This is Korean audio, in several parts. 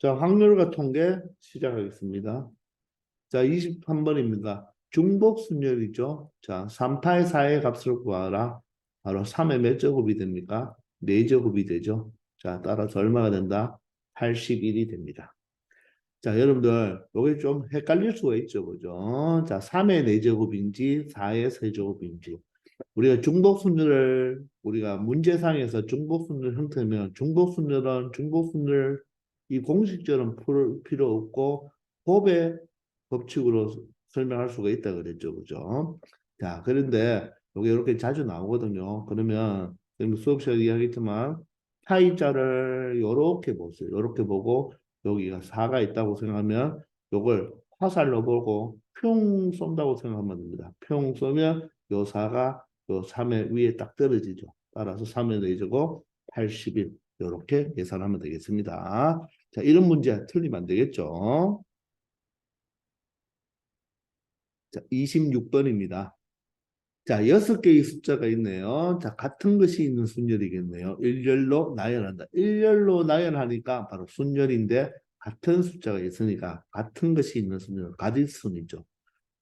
자, 확률과 통계 시작하겠습니다. 자, 23번입니다. 중복순열이죠. 자, 3파의 4의 값을 구하라. 바로 3의 몇 제곱이 됩니까? 4제곱이 되죠. 자, 따라서 얼마가 된다? 81이 됩니다. 자, 여러분들, 요게 좀 헷갈릴 수가 있죠. 그죠? 자, 3의 4제곱인지 4의 세제곱인지. 우리가 중복순열을 우리가 문제상에서 중복순열 형태면 중복순열 이 공식처럼 풀 필요 없고 곱의 법칙으로 설명할 수가 있다 그랬죠. 그죠? 자, 그런데 여기 이렇게 자주 나오거든요. 그러면 지금 수업 시간에 이야기했지만 파이자를 이렇게 보세요. 이렇게 보고 여기가 4가 있다고 생각하면 이걸 화살로 보고 평 쏜다고 생각하면 됩니다. 평 쏘면 요 4가 요 3의 위에 딱 떨어지죠. 따라서 3의 4제곱 81 이렇게 계산하면 되겠습니다. 자, 이런 문제 틀리면 안 되겠죠. 자, 26번입니다. 자, 6개의 숫자가 있네요. 자, 같은 것이 있는 순열이겠네요. 일렬로 나열한다. 일렬로 나열하니까 바로 순열인데 같은 숫자가 있으니까 같은 것이 있는 순열, 가디순이죠.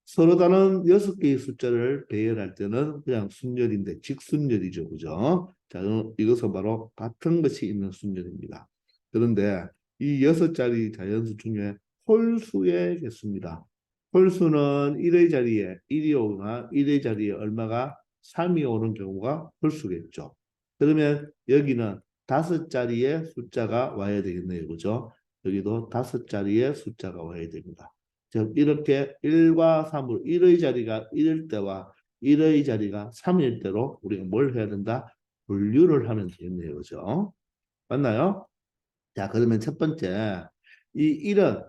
서로 다른 6개의 숫자를 배열할 때는 그냥 순열인데 직순열이죠. 그죠? 자, 이것은 바로 같은 것이 있는 순열입니다. 그런데 이 6자리 자연수 중에 홀수의 개수입니다. 홀수는 1의 자리에 1이 오거나 1의 자리에 얼마가 3이 오는 경우가 홀수겠죠. 그러면 여기는 5자리의 숫자가 와야 되겠네요. 그죠? 여기도 5자리의 숫자가 와야 됩니다. 즉 이렇게 1과 3으로 1의 자리가 1일 때와 1의 자리가 3일 때로 우리가 뭘 해야 된다? 분류를 하면 되겠네요. 그죠? 맞나요? 자, 그러면 첫 번째 이 1은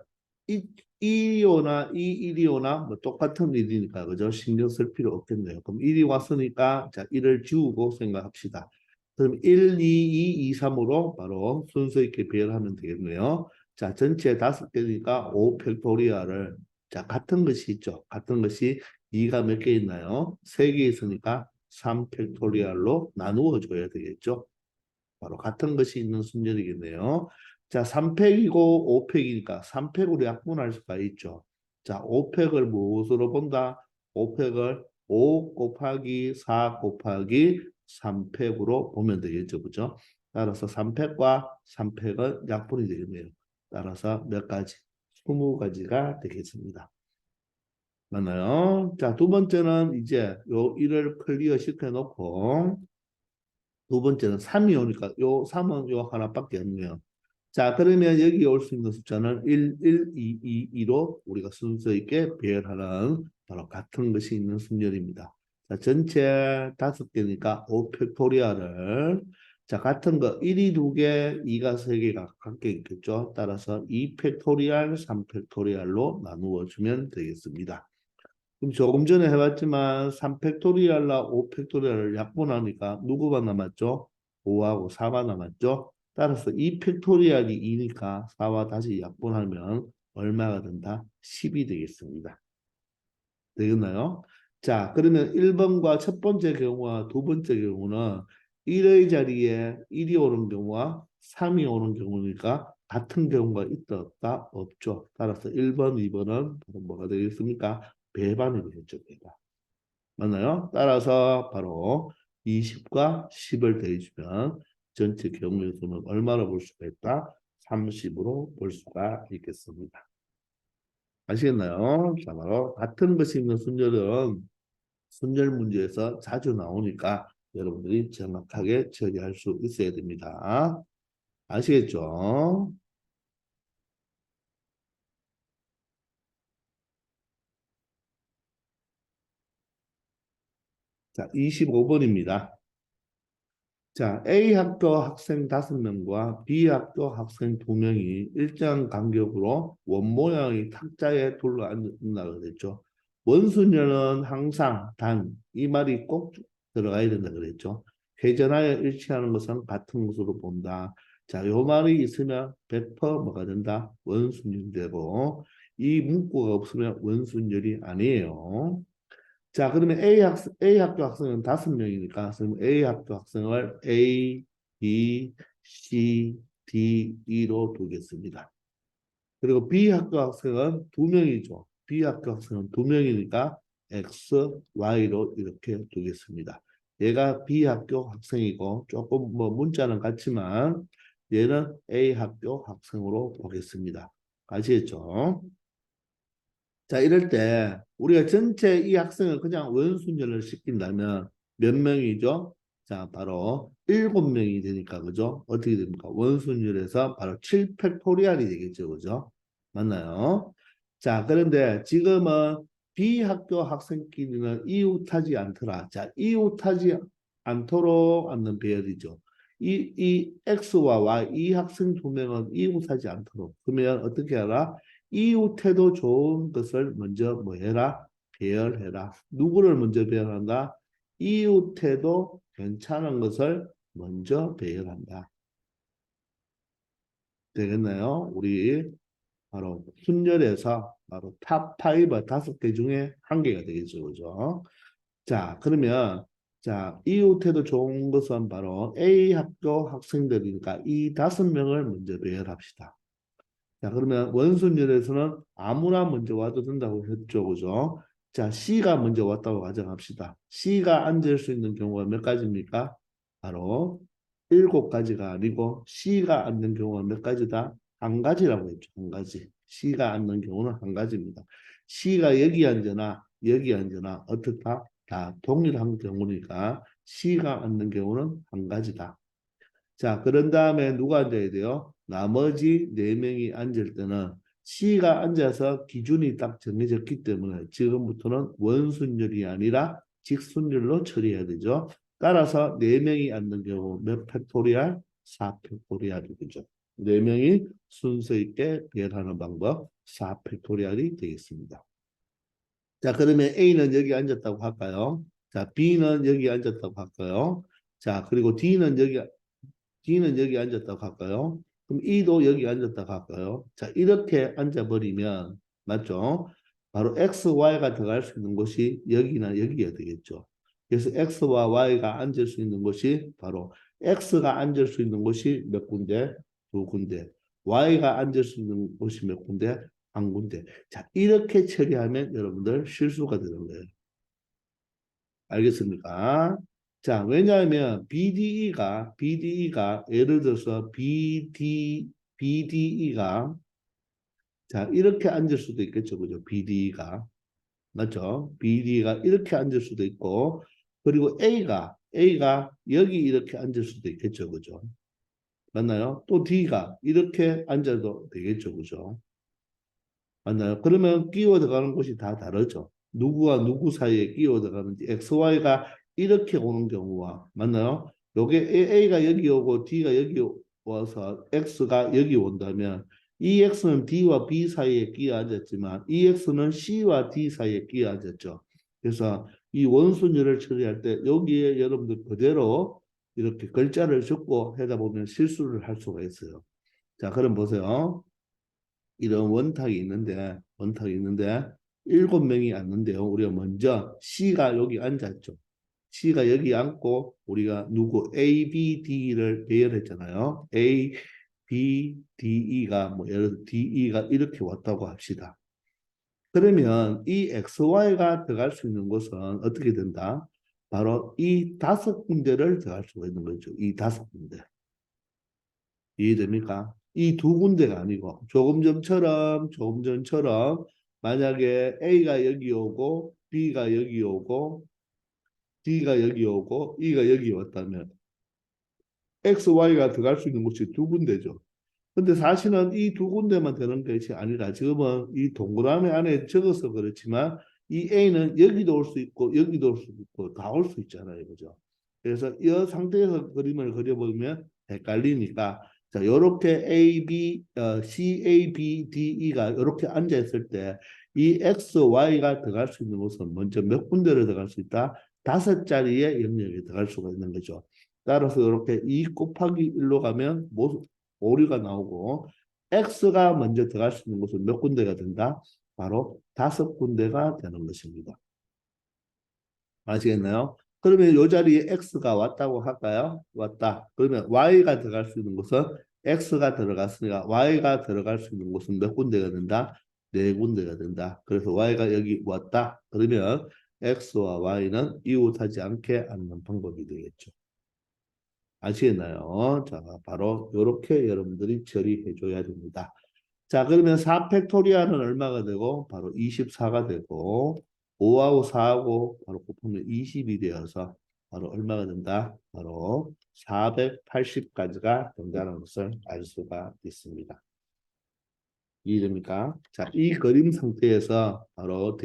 이 1이오나 이 1이오나 뭐 똑같은 일이니까 그죠? 신경 쓸 필요 없겠네요. 그럼 1이 왔으니까 자 1을 지우고 생각합시다. 그럼 1, 2, 2, 3으로 바로 순서 있게 배열하면 되겠네요. 자, 전체 5개니까 5 팩토리얼을 자, 같은 것이 있죠. 같은 것이 2가 몇 개 있나요? 3개 있으니까 3 팩토리얼로 나누어 줘야 되겠죠. 바로 같은 것이 있는 순열이겠네요. 자, 3팩이고 5팩이니까 3팩으로 약분할 수가 있죠. 자, 5팩을 무엇으로 본다? 5팩을 5 곱하기 4 곱하기 3팩으로 보면 되겠죠. 그죠? 따라서 3팩과 3팩은 약분이 되겠네요. 따라서 몇 가지? 20가지가 되겠습니다. 맞나요? 자, 두 번째는 이제 요 1을 클리어 시켜놓고 두 번째는 3이 오니까 요 3은 요 하나밖에 없네요. 자, 그러면 여기 올 수 있는 숫자는 1, 1, 2, 2, 2로 우리가 순서 있게 배열하는 바로 같은 것이 있는 순열입니다. 자, 전체 5개니까 5 팩토리얼을 자, 같은 거 1이 2개, 2가 3개가 각각 있겠죠. 따라서 2 팩토리얼, 3 팩토리얼로 나누어 주면 되겠습니다. 그럼 조금 전에 해봤지만 3팩토리얼과 5팩토리얼을 약분하니까 누구가 남았죠? 5하고 4가 남았죠? 따라서 2팩토리얼이 2니까 4와 다시 약분하면 얼마가 된다? 10이 되겠습니다. 되겠나요? 자, 그러면 1번과 첫 번째 경우와 두 번째 경우는 1의 자리에 1이 오는 경우와 3이 오는 경우니까 같은 경우가 있다 없다? 없죠. 따라서 1번, 2번은 뭐가 되겠습니까? 배반이 되겠죠. 배반. 맞나요? 따라서 바로 20과 10을 더해주면 전체 경우의 수는 얼마로 볼 수가 있다? 30으로 볼 수가 있겠습니다. 아시겠나요? 자, 바로 같은 것이 있는 순열은 순열 문제에서 자주 나오니까 여러분들이 정확하게 처리할 수 있어야 됩니다. 아시겠죠? 자, 25번입니다. 자, A 학교 학생 5명과 B 학교 학생 2명이 일정 간격으로 원 모양의 탁자에 둘러앉는다 그랬죠. 원순열은 항상 단, 이 말이 꼭 들어가야 된다 그랬죠. 회전하여 일치하는 것은 같은 것으로 본다. 자, 요 말이 있으면 100% 뭐가 된다? 원순열이 되고, 이 문구가 없으면 원순열이 아니에요. 자, 그러면 A 학교 학생은 5명이니까, 그럼 A 학교 학생을 A, B, C, D, E로 두겠습니다. 그리고 B학교 학생은 2명이죠. B학교 학생은 2명이니까 X, Y로 이렇게 두겠습니다. 얘가 B학교 학생이고 조금 뭐 문자는 같지만 얘는 A학교 학생으로 보겠습니다. 아시겠죠? 자, 이럴 때 우리가 전체 이 학생을 그냥 원순열을 시킨다면 몇 명이죠? 자, 바로 7명이 되니까 그죠? 어떻게 됩니까? 원순열에서 바로 7팩토리얼이 되겠죠. 그죠? 맞나요? 자, 그런데 지금은 B학교 학생끼리는 이웃하지 않더라. 자, 이웃하지 않도록 하는 배열이죠. 이 X와 Y, 이 학생 2명은 이웃하지 않도록. 그러면 어떻게 하라? 이웃해도 좋은 것을 먼저 뭐 해라? 배열해라. 누구를 먼저 배열한다? 이웃해도 괜찮은 것을 먼저 배열한다. 되겠나요? 우리 바로 순열에서 바로 탑5 5개 중에 한 개가 되겠죠. 그죠? 자, 그러면 자, 이웃해도 좋은 것은 바로 A 학교 학생들이니까 이 5명을 먼저 배열합시다. 자, 그러면 원순열에서는 아무나 먼저 와도 된다고 했죠. 그죠? 자, C가 먼저 왔다고 가정합시다. C가 앉을 수 있는 경우가 몇 가지입니까? 바로 7가지가 아니고 C가 앉는 경우가 몇 가지다? 한 가지라고 했죠. 한 가지. C가 앉는 경우는 한 가지입니다. C가 여기 앉으나 여기 앉으나 어떻다? 다 동일한 경우니까 C가 앉는 경우는 한 가지다. 자, 그런 다음에 누가 앉아야 돼요? 나머지 4명이 앉을 때는 C가 앉아서 기준이 딱 정해졌기 때문에 지금부터는 원순열이 아니라 직순열로 처리해야 되죠. 따라서 4명이 앉는 경우 몇 팩토리알? 4팩토리알이 되죠. 4명이 순서 있게 배열하는 방법 4팩토리알이 되겠습니다. 자, 그러면 A는 여기 앉았다고 할까요? 자, B는 여기 앉았다고 할까요? 자, 그리고 D는 여기 앉았다고 할까요? 그럼 E도 여기 앉았다고 할까요? 자, 이렇게 앉아버리면, 맞죠? 바로 X, Y가 들어갈 수 있는 곳이 여기나 여기가 되겠죠. 그래서 X와 Y가 앉을 수 있는 곳이 바로 X가 앉을 수 있는 곳이 몇 군데? 2군데. Y가 앉을 수 있는 곳이 몇 군데? 한 군데. 자, 이렇게 처리하면 여러분들 실수가 되는 거예요. 알겠습니까? 자, 왜냐하면 BDE가 예를 들어서 BDE가 자, 이렇게 앉을 수도 있겠죠. 그죠? BDE가 맞죠? BDE가 이렇게 앉을 수도 있고 그리고 A가 여기 이렇게 앉을 수도 있겠죠. 그죠? 맞나요? 또 D가 이렇게 앉아도 되겠죠. 그죠? 맞나요? 그러면 끼워 들어가는 곳이 다 다르죠. 누구와 누구 사이에 끼워 들어가는지 XY가 이렇게 오는 경우와 맞나요? 요게 A가 여기 오고 D가 여기 와서 X가 여기 온다면 이 X는 D와 B 사이에 끼어 앉았지만 이 X는 C와 D 사이에 끼어 앉았죠. 그래서 이 원순열을 처리할 때 여기에 여러분들 그대로 이렇게 글자를 적고 하다 보면 실수를 할 수가 있어요. 자, 그럼 보세요. 이런 원탁이 있는데 7명이 앉는데요. 우리가 먼저 C가 여기 앉았죠. C가 여기 앉고 우리가 누구 A, B, D를 배열했잖아요. A, B, D, E가 뭐 예를 들어 DE가 이렇게 왔다고 합시다. 그러면 이 XY가 들어갈 수 있는 곳은 어떻게 된다? 바로 이 5군데를 들어갈 수가 있는 거죠. 이 5군데. 이해됩니까? 이 2군데가 아니고 조금 전처럼 만약에 A가 여기 오고 B가 여기 오고 D가 여기 오고 E가 여기 왔다면 X, Y가 들어갈 수 있는 곳이 2군데죠. 근데 사실은 이 2군데만 되는 것이 아니라 지금은 이 동그라미 안에 적어서 그렇지만 이 A는 여기도 올 수 있고 여기도 올 수 있고 다 올 수 있잖아요. 그죠? 그래서 이 상태에서 그림을 그려보면 헷갈리니까 자, 요렇게 C, A, B, D, E가 이렇게 앉아 있을 때 이 X, Y가 들어갈 수 있는 곳은 먼저 몇 군데를 들어갈 수 있다? 5자리의 영역에 들어갈 수가 있는 거죠. 따라서 이렇게 2 곱하기 1로 가면 오류가 나오고 X가 먼저 들어갈 수 있는 곳은 몇 군데가 된다? 바로 5군데가 되는 것입니다. 아시겠나요? 그러면 이 자리에 X가 왔다고 할까요? 왔다. 그러면 Y가 들어갈 수 있는 곳은 X가 들어갔으니까 Y가 들어갈 수 있는 곳은 몇 군데가 된다? 네 군데가 된다. 그래서 Y가 여기 왔다. 그러면 X와 Y는 이웃하지 않게 하는 방법이 되겠죠. 아시겠나요? 자, 바로 이렇게 여러분들이 처리해 줘야 됩니다. 자, 그러면 4 팩토리얼은 얼마가 되고 바로 24가 되고 5하고 4하고 바로 곱하면 20이 되어서 바로 얼마가 된다? 바로 480까지가 된다는 것을 알 수가 있습니다. 이해됩니까? 자, 이 그림 상태에서 바로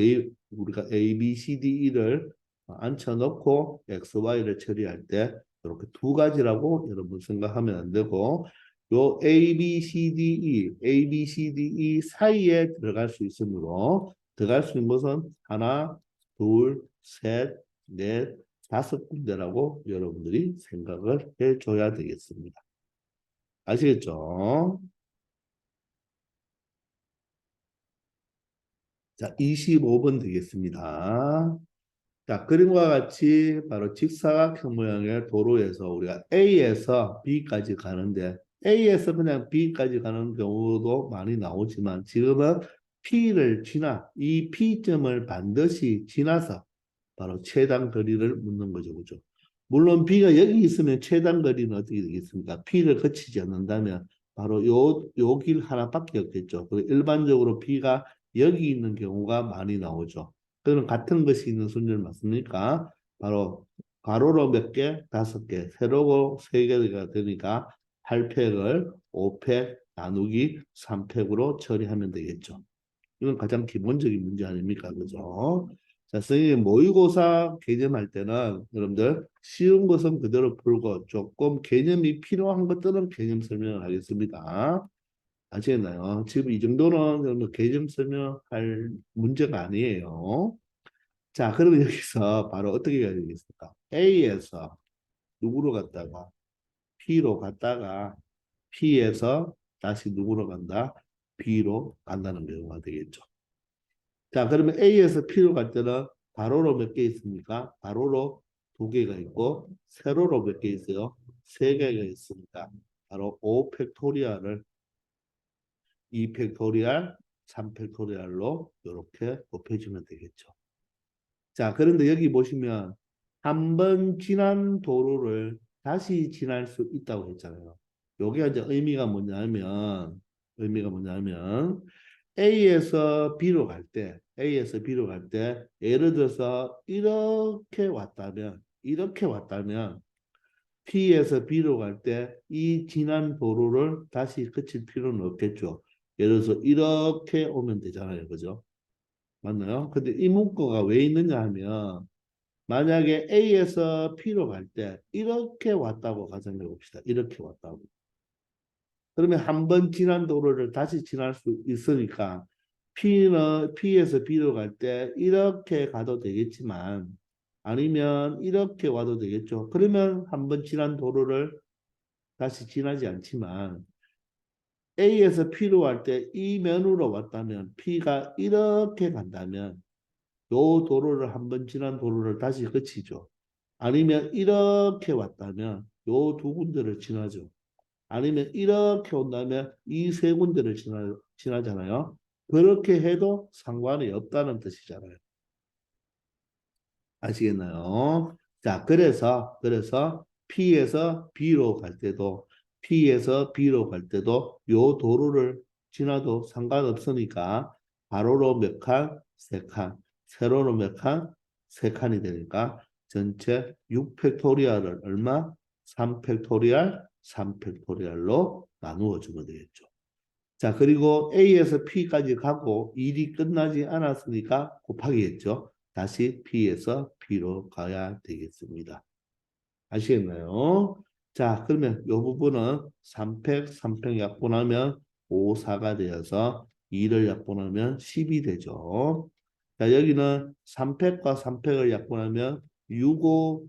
우리가 A, B, C, D, E를 앉혀놓고 X, Y를 처리할 때 이렇게 두 가지라고 여러분 생각하면 안 되고 요 A, B, C, D, E, A, B, C, D, E 사이에 들어갈 수 있으므로 들어갈 수 있는 것은 하나, 둘, 셋, 넷, 다섯 군데라고 여러분들이 생각을 해줘야 되겠습니다. 아시겠죠? 자, 25번 되겠습니다. 자, 그림과 같이 바로 직사각형 모양의 도로에서 우리가 A에서 B까지 가는데 A에서 그냥 B까지 가는 경우도 많이 나오지만 지금은 P를 지나 이 P점을 반드시 지나서 바로 최단 거리를 묻는 거죠. 그죠? 물론 B가 여기 있으면 최단 거리는 어떻게 되겠습니까? P를 거치지 않는다면 바로 요 길 하나밖에 없겠죠. 그리고 일반적으로 B가 여기 있는 경우가 많이 나오죠. 그는 같은 것이 있는 순절 맞습니까? 바로 가로로 몇 개? 5개. 세로로 3개가 되니까 8팩을 5팩 나누기 3팩으로 처리하면 되겠죠. 이건 가장 기본적인 문제 아닙니까? 그죠? 자, 선생님 모의고사 개념할 때는 여러분들 쉬운 것은 그대로 풀고 조금 개념이 필요한 것들은 개념 설명을 하겠습니다. 아시겠나요? 지금 이 정도는 여러분 개념 설명할 문제가 아니에요. 자, 그러면 여기서 바로 어떻게 해야 되겠습니까? A에서 누구로 갔다가 P로 갔다가 P에서 다시 누구로 간다? B로 간다는 경우가 되겠죠. 자, 그러면 A에서 P로 갈 때는 가로로 몇 개 있습니까? 가로로 2개가 있고 세로로 몇 개 있어요? 3개가 있습니다. 바로 5 팩토리얼을 2 팩토리얼, 3 팩토리얼로 이렇게 곱해주면 되겠죠. 자, 그런데 여기 보시면 한 번 지난 도로를 다시 지날 수 있다고 했잖아요. 요게 이제 의미가 뭐냐면 A에서 B로 갈 때 예를 들어서 이렇게 왔다면 P에서 B로 갈 때 이 지난 도로를 다시 거칠 필요는 없겠죠. 예를 들어서 이렇게 오면 되잖아요. 그죠? 맞나요? 근데 이 문구가 왜 있느냐 하면 만약에 A에서 P로 갈 때 이렇게 왔다고 가정해 봅시다. 이렇게 왔다고. 그러면 한 번 지난 도로를 다시 지날 수 있으니까 P에서 B로 갈 때 이렇게 가도 되겠지만 아니면 이렇게 와도 되겠죠. 그러면 한 번 지난 도로를 다시 지나지 않지만 A에서 P로 갈 때 이 면으로 왔다면 P가 이렇게 간다면 요 도로를 한 번 지난 도로를 다시 거치죠. 아니면 이렇게 왔다면 요 두 군데를 지나죠. 아니면 이렇게 온다면 이 세 군데를 지나잖아요. 그렇게 해도 상관이 없다는 뜻이잖아요. 아시겠나요? 자, 그래서 P에서 B로 갈 때도 요 도로를 지나도 상관없으니까 가로로 몇 칸? 세 칸. 세로로 몇 칸? 세 칸이 되니까 전체 6팩토리얼을 얼마? 3팩토리얼, 3팩토리얼로 나누어 주면 되겠죠. 자, 그리고 A에서 P까지 가고 일이 끝나지 않았으니까 곱하기 했죠. 다시 P에서 B로 가야 되겠습니다. 아시겠나요? 자, 그러면 이 부분은 3팩 약분하면 5, 4가 되어서 2를 약분하면 10이 되죠. 자, 여기는 3팩과 3팩을 약분하면 6, 5,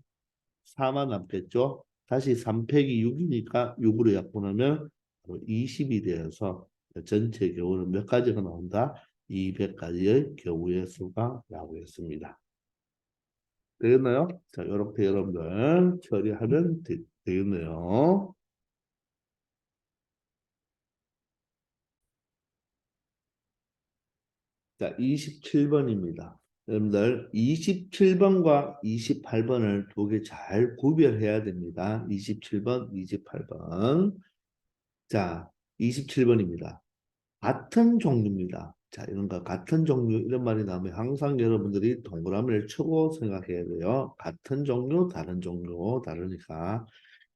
4만 남겠죠. 다시 3팩이 6이니까 6으로 약분하면 20이 되어서 전체 경우는 몇 가지가 나온다? 200가지의 경우의 수가 나오겠습니다. 되겠나요? 자, 이렇게 여러분들 처리하면 되겠네요. 자, 27번입니다. 여러분들 27번과 28번을 두 개 잘 구별해야 됩니다. 27번, 28번. 자, 27번입니다. 같은 종류입니다. 자, 이런 거 같은 종류 이런 말이 나오면 항상 여러분들이 동그라미를 치고 생각해야 돼요. 같은 종류, 다른 종류, 다르니까.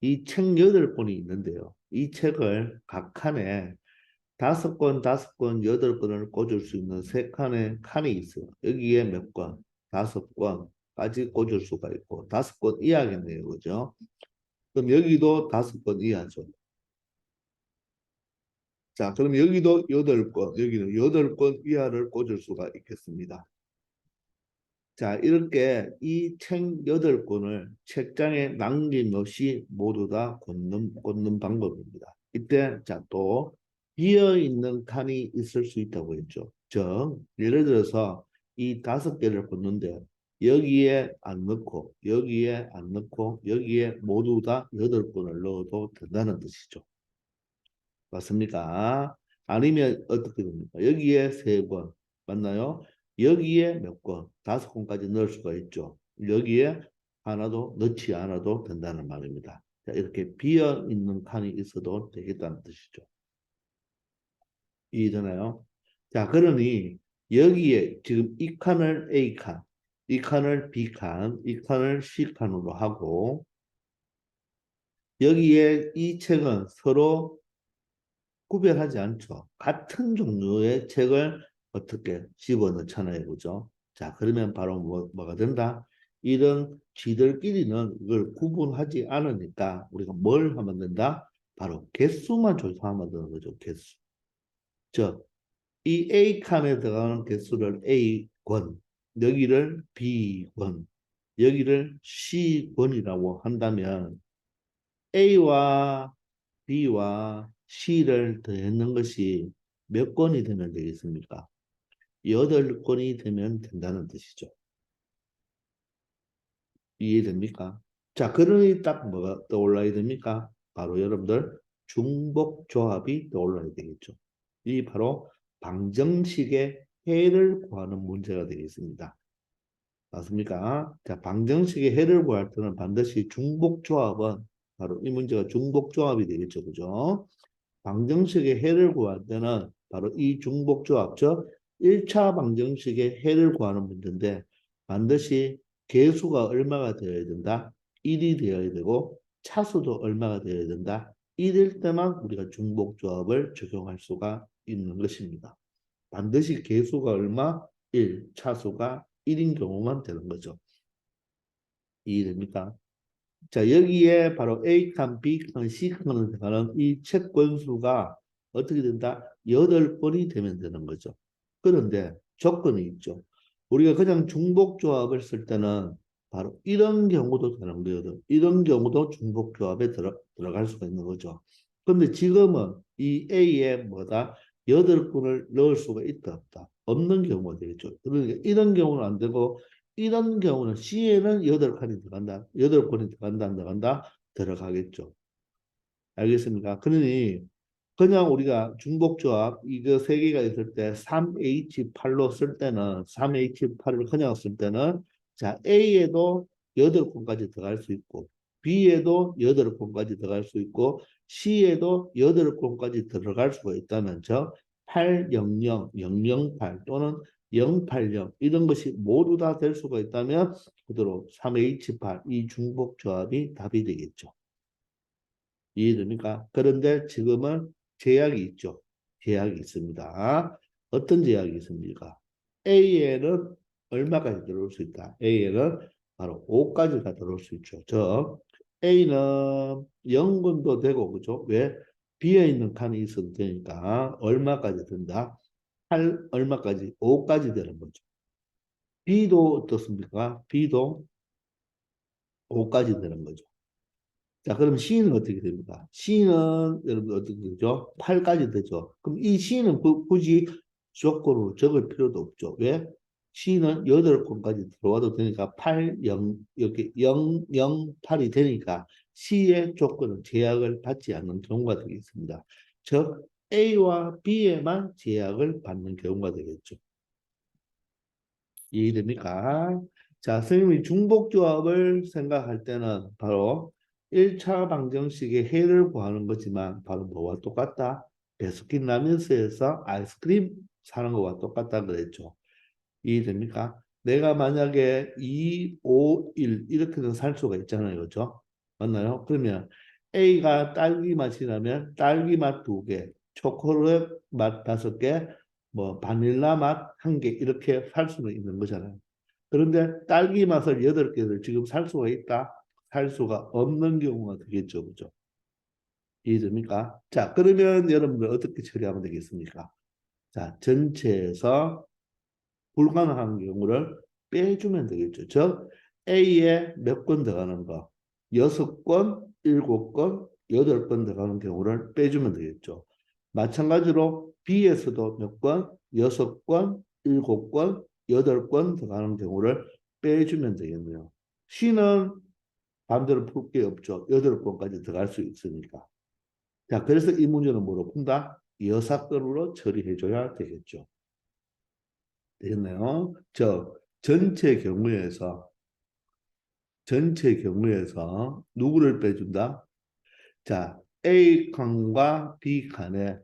이 책 8권이 있는데요. 이 책을 각 칸에 5권, 5권, 8권을 꽂을 수 있는 3칸의 칸이 있어요. 여기에 몇 권? 5권까지 꽂을 수가 있고 5권 이하겠네요. 그죠? 그럼 여기도 5권 이하죠. 자, 그럼 여기도 8권, 여기는 8권 이하를 꽂을 수가 있겠습니다. 자, 이렇게 이 책 8권을 책장에 남김없이 모두 다 꽂는 방법입니다. 이때, 자, 또 비어있는 칸이 있을 수 있다고 했죠. 즉, 예를 들어서 이 5개를 꽂는데 여기에 안 넣고, 여기에 안 넣고, 여기에 모두 다 8권을 넣어도 된다는 뜻이죠. 맞습니까? 아니면 어떻게 됩니까? 여기에 3권 맞나요? 여기에 몇 권? 5권까지 넣을 수가 있죠. 여기에 하나도 넣지 않아도 된다는 말입니다. 자, 이렇게 비어 있는 칸이 있어도 되겠다는 뜻이죠. 이해되나요? 자, 그러니 여기에 지금 이 칸을 A칸, 이 칸을 B칸, 이 칸을 C칸으로 하고 여기에 이 책은 서로 구별하지 않죠. 같은 종류의 책을 어떻게 집어넣잖아요. 그죠? 자, 그러면 바로 뭐가 된다? 이런 쥐들끼리는 이걸 구분하지 않으니까 우리가 뭘 하면 된다? 바로 개수만 조사하면 되는 거죠. 개수. 즉, 이 A 칸에 들어가는 개수를 A권, 여기를 B권, 여기를 C권이라고 한다면 A와 B와 C를 더했는 것이 몇 권이 되면 되겠습니까? 8권이 되면 된다는 뜻이죠. 이해됩니까? 자, 그러니 딱 뭐가 떠올라야 됩니까? 바로 여러분들 중복조합이 떠올라야 되겠죠. 이 바로 방정식의 해를 구하는 문제가 되겠습니다. 맞습니까? 자, 방정식의 해를 구할 때는 반드시 중복조합은 바로 이 문제가 중복조합이 되겠죠. 그죠? 방정식의 해를 구할 때는 바로 이 중복조합, 1차 방정식의 해를 구하는 문제인데 반드시 개수가 얼마가 되어야 된다? 1이 되어야 되고 차수도 얼마가 되어야 된다? 1일 때만 우리가 중복조합을 적용할 수가 있는 것입니다. 반드시 개수가 얼마? 1, 차수가 1인 경우만 되는 거죠. 이해됩니까? 자, 여기에 바로 A칸, B칸, C칸을 들어가는 이 채권 수가 어떻게 된다? 8번이 되면 되는 거죠. 그런데 조건이 있죠. 우리가 그냥 중복조합을 쓸 때는 바로 이런 경우도 되는 거거든. 이런 경우도 중복조합에 들어갈 수가 있는 거죠. 그런데 지금은 이 A에 뭐다? 8건을 넣을 수가 있다, 없다? 없는 경우가 되겠죠. 그러니까 이런 경우는 안 되고 이런 경우는 C에는 8칸이 들어간다. 8권이 들어간다, 안 들어간다? 들어가겠죠. 알겠습니까? 그러니 그냥 우리가 중복조합 이거 세 개가 있을 때 3H8로 쓸 때는 3H8을 그냥 쓸 때는 자 A에도 8권까지 들어갈 수 있고 B에도 8권까지 들어갈 수 있고 C에도 8권까지 들어갈 수가 있다면 저 800, 008 또는 080 이런 것이 모두 다 될 수가 있다면 그대로 3H8 이 중복조합이 답이 되겠죠. 이해됩니까? 그런데 지금은 제약이 있죠. 제약이 있습니다. 어떤 제약이 있습니까? A에는 얼마까지 들어올 수 있다? A에는 바로 5까지가 들어올 수 있죠. 즉, A는 0군도 되고, 그죠? 왜? 비어 있는 칸이 있어도 되니까 얼마까지 된다? 8 얼마까지? 5까지 되는 거죠. B도 어떻습니까? B도 5까지 되는 거죠. 자, 그럼 C는 어떻게 됩니까? C는 여러분 어떻게 되죠? 8까지 되죠. 그럼 이 C는 굳이 조건으로 적을 필요도 없죠. 왜? C는 8건까지 들어와도 되니까 8, 0, 이렇게 0, 0, 8이 되니까 C의 조건은 제약을 받지 않는 경우가 되겠습니다. 즉, A와 B에만 제약을 받는 경우가 되겠죠. 이해됩니까? 자, 선생님이 중복조합을 생각할 때는 바로 1차 방정식의 해를 구하는 거지만 바로 뭐와 똑같다? 베스킨 라빈스에서 아이스크림 사는 거와 똑같다 그랬죠. 이해됩니까? 내가 만약에 2, 5, 1 이렇게는 살 수가 있잖아요. 그죠? 맞나요? 그러면 A가 딸기 맛이라면 딸기 맛 2개, 초콜릿 맛 5개, 뭐 바닐라 맛 1개 이렇게 살 수는 있는 거잖아요. 그런데 딸기 맛을 8개를 지금 살 수가 있다? 살 수가 없는 경우가 되겠죠. 그죠? 이해됩니까? 자, 그러면 여러분들 어떻게 처리하면 되겠습니까? 자, 전체에서 불가능한 경우를 빼주면 되겠죠. 즉 A에 몇 건 들어가는 거, 6건, 7건, 8건 들어가는 경우를 빼주면 되겠죠. 마찬가지로 B에서도 몇 건, 6건, 7건, 8건 들어가는 경우를 빼주면 되겠네요. C는 반대로 풀 게 없죠. 8건까지 들어갈 수 있으니까. 자, 그래서 이 문제는 뭐로 푼다? 여사건으로 처리해줘야 되겠죠. 되겠네요. 전체 경우에서 누구를 빼준다? 자, A 칸과 B 칸에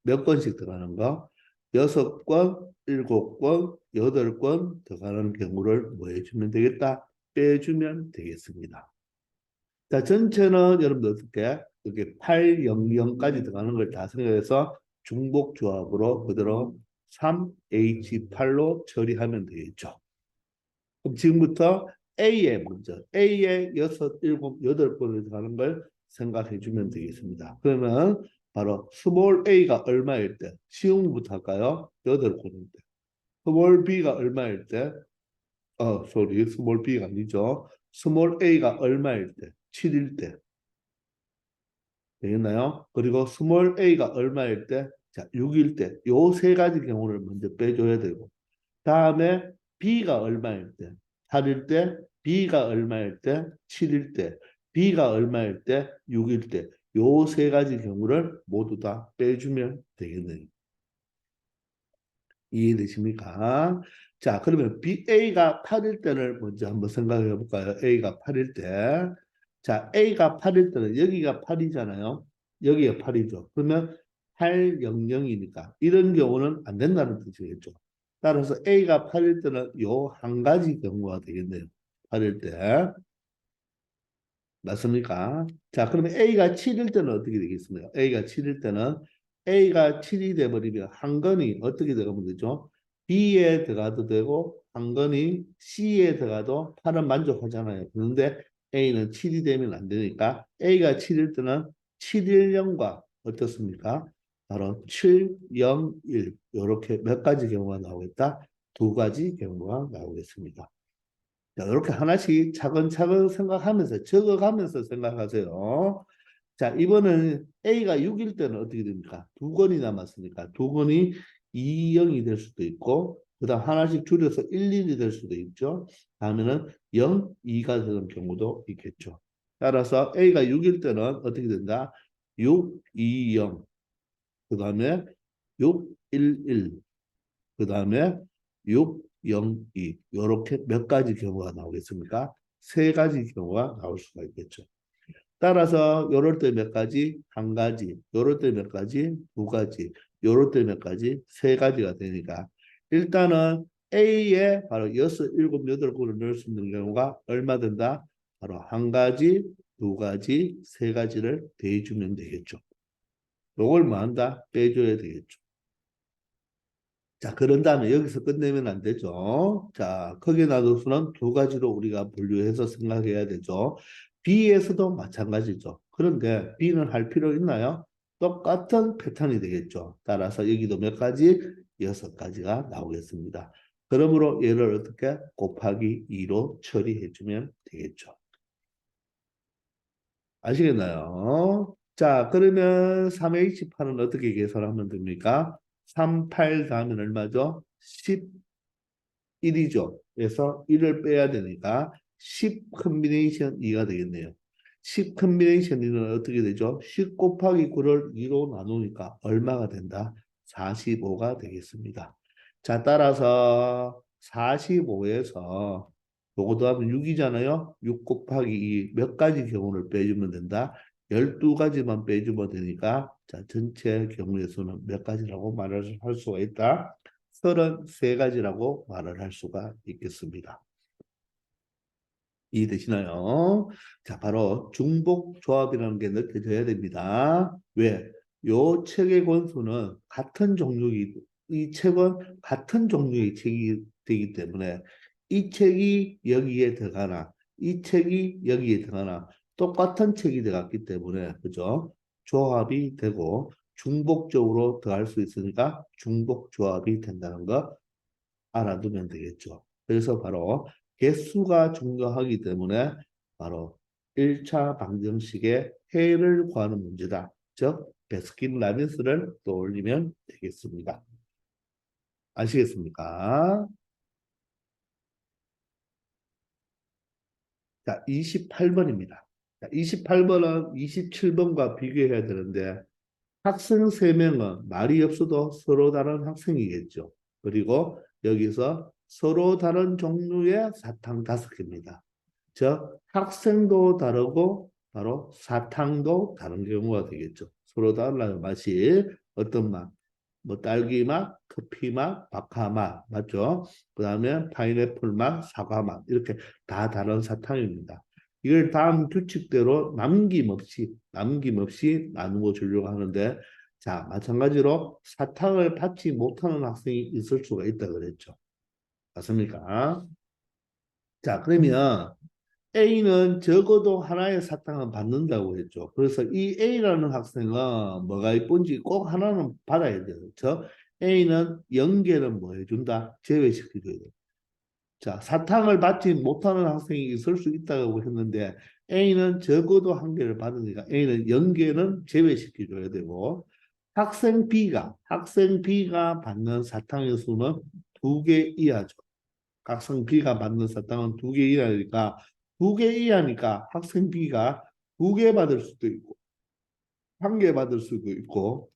몇 건씩 들어가는 거? 6건, 7건, 8건 들어가는 경우를 뭐 해주면 되겠다? 빼주면 되겠습니다. 자, 전체는 여러분들 어떻게? 이렇게 800까지 들어가는 걸 다 생각해서 중복 조합으로 그대로 3H8로 처리하면 되겠죠. 그럼 지금부터 A에 6, 7, 8번을 들어가는 걸 생각해 주면 되겠습니다. 그러면 바로 스몰 A가 얼마일 때? 쉬운 것부터 할까요? 8번일 때. 스몰 B가 얼마일 때? 스몰 B가 아니죠. 스몰 A가 얼마일 때? 7일 때. 되겠나요? 그리고 스몰 a가 얼마일 때? 자, 6일 때. 요 세 가지 경우를 먼저 빼줘야 되고. 다음에 b가 얼마일 때? 8일 때. b가 얼마일 때? 7일 때. b가 얼마일 때? 6일 때. 요 세 가지 경우를 모두 다 빼주면 되겠네요. 이해되십니까? 자, 그러면 A가 8일 때를 먼저 한번 생각해 볼까요? A가 8일 때. 자, A가 8일 때는 여기가 8이잖아요. 여기가 8이죠. 그러면 800이니까 이런 경우는 안 된다는 뜻이겠죠. 따라서 A가 8일 때는 요 한 가지 경우가 되겠네요. 8일 때. 맞습니까? 자, 그러면 A가 7일 때는 어떻게 되겠습니까? A가 7이 돼버리면 한 건이 어떻게 들어가면 되죠? B에 들어가도 되고 한 건이 C에 들어가도 8은 만족하잖아요. 그런데 A는 7이 되면 안 되니까 A가 7일 때는 710과 어떻습니까? 바로 7, 0, 1 이렇게 몇 가지 경우가 나오겠다? 두 가지 경우가 나오겠습니다. 자, 이렇게 하나씩 차근차근 생각하면서 적어가면서 생각하세요. 자, 이번은 A가 6일 때는 어떻게 됩니까? 두 건이 남았으니까 두 건이 2, 0이 될 수도 있고 그다음 하나씩 줄여서 1, 1이 될 수도 있죠. 다음에는 0, 2가 되는 경우도 있겠죠. 따라서 A가 6일 때는 어떻게 된다? 6, 2, 0. 그다음에 6, 1, 1. 그다음에 6, 0, 2 이렇게 몇 가지 경우가 나오겠습니까? 세 가지 경우가 나올 수가 있겠죠. 따라서 요럴 때 몇 가지? 한 가지. 요럴 때 몇 가지? 두 가지. 요럴 때 몇 가지? 세 가지가 되니까 일단은 A에 바로 6, 7, 8권을 넣을 수 있는 경우가 얼마 된다? 바로 한 가지, 두 가지, 세 가지를 대주면 되겠죠. 요걸 뭐 한다? 빼줘야 되겠죠. 자, 그런 다음에 여기서 끝내면 안 되죠. 자, 크게 나눌 수는 두 가지로 우리가 분류해서 생각해야 되죠. B에서도 마찬가지죠. 그런데 B는 할 필요 있나요? 똑같은 패턴이 되겠죠. 따라서 여기도 몇 가지? 6가지가 나오겠습니다. 그러므로 얘를 어떻게 곱하기 2로 처리해주면 되겠죠. 아시겠나요? 자, 그러면 3H8은 어떻게 계산하면 됩니까? 3, 8 다음은 얼마죠? 11이죠. 그래서 1을 빼야 되니까 10 컨비네이션 2가 되겠네요. 10 컨비네이션 2는 어떻게 되죠? 10 곱하기 9를 2로 나누니까 얼마가 된다? 45가 되겠습니다. 자, 따라서 45에서 요거 더하면 6이잖아요. 6 곱하기 2 몇 가지 경우를 빼주면 된다. 12가지만 빼주면 되니까 자 전체 경우의 수는 몇 가지라고 말을 할 수가 있다. 33가지라고 말을 할 수가 있겠습니다. 이해되시나요? 자, 바로 중복조합이라는 게 느껴져야 됩니다. 왜? 요 책의 권수는 같은 종류이, 이 책은 같은 종류의 책이 되기 때문에 이 책이 여기에 들어가나, 이 책이 여기에 들어가나, 똑같은 책이 들어갔기 때문에, 그죠? 조합이 되고 중복적으로 더할 수 있으니까 중복조합이 된다는 거 알아두면 되겠죠. 그래서 바로 개수가 중요하기 때문에 바로 1차 방정식의 해를 구하는 문제다. 즉, 베스킨라빈스를 떠올리면 되겠습니다. 아시겠습니까? 자, 28번입니다. 자, 28번은 27번과 비교해야 되는데 학생 3명은 말이 없어도 서로 다른 학생이겠죠. 그리고 여기서 서로 다른 종류의 사탕 5개입니다. 즉 학생도 다르고 바로 사탕도 다른 경우가 되겠죠. 서로 달라요. 맛이 어떤 맛? 뭐 딸기 맛, 커피 맛, 바카 맛 맞죠? 그다음에 파인애플 맛, 사과 맛 이렇게 다 다른 사탕입니다. 이걸 다음 규칙대로 남김없이 나누어 주려고 하는데 자 마찬가지로 사탕을 받지 못하는 학생이 있을 수가 있다 그랬죠. 맞습니까? 자 그러면 A는 적어도 하나의 사탕은 받는다고 했죠. 그래서 이 A라는 학생은 뭐가 이쁜지 꼭 하나는 받아야 돼요. 저 A는 0개는 뭐 해준다? 제외시켜줘야 돼요. 자, 사탕을 받지 못하는 학생이 있을 수 있다고 했는데 A는 적어도 한 개를 받으니까 A는 0개는 제외시켜줘야 되고 학생 B가 받는 사탕의 수는 2개 이하죠. 학생 B가 받는 사탕은 2개 이하니까 2개 이하니까 학생 B가 2개 받을 수도 있고 1개 받을 수도 있고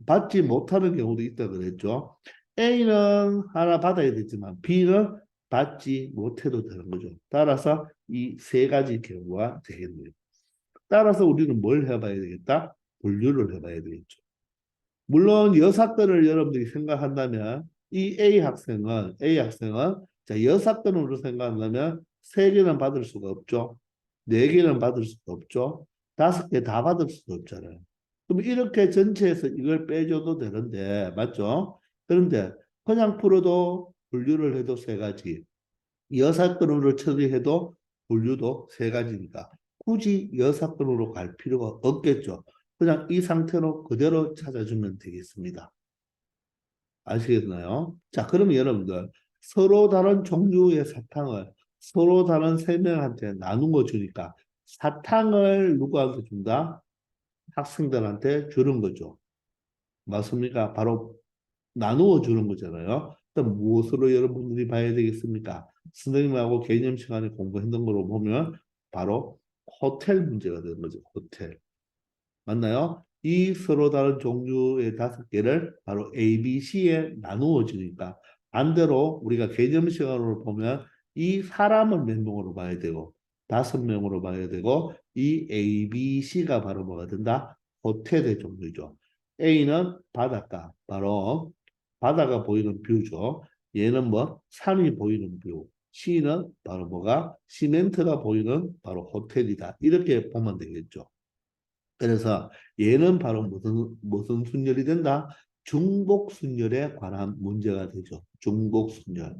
받지 못하는 경우도 있다 그랬죠. A는 하나 받아야 되지만 B는 받지 못해도 되는 거죠. 따라서 이 3가지 경우가 되겠네요. 따라서 우리는 뭘 해봐야 되겠다? 분류를 해봐야 되겠죠. 물론 여사건을 여러분들이 생각한다면 이 A 학생은 자 여사건으로 생각한다면 3개는 받을 수가 없죠. 4개는 받을 수가 없죠. 5개 다 받을 수가 없잖아요. 그럼 이렇게 전체에서 이걸 빼줘도 되는데 맞죠? 그런데 그냥 풀어도 분류를 해도 3가지. 여사건으로 처리해도 분류도 3가지니까 굳이 여사건으로 갈 필요가 없겠죠. 그냥 이 상태로 그대로 찾아주면 되겠습니다. 아시겠나요? 자, 그러면 여러분들 서로 다른 종류의 사탕을 서로 다른 3명한테 나누어 주니까 사탕을 누구한테 준다? 학생들한테 주는 거죠. 맞습니까? 바로 나누어 주는 거잖아요. 그럼 무엇으로 여러분들이 봐야 되겠습니까? 선생님하고 개념 시간에 공부했던 걸로 보면 바로 호텔 문제가 되는 거죠. 호텔. 맞나요? 이 서로 다른 종류의 5개를 바로 A, B, C에 나누어 주니까 반대로 우리가 개념 시간으로 보면 이 사람을 몇 명으로 봐야 되고 5명으로 봐야 되고 이 A, B, C가 바로 뭐가 된다? 호텔의 종류죠. A는 바닷가, 바로 바다가 보이는 뷰죠. 얘는 뭐 산이 보이는 뷰. C는 바로 뭐가 시멘트가 보이는 바로 호텔이다. 이렇게 보면 되겠죠. 그래서 얘는 바로 무슨 순열이 된다? 중복순열에 관한 문제가 되죠. 중복순열.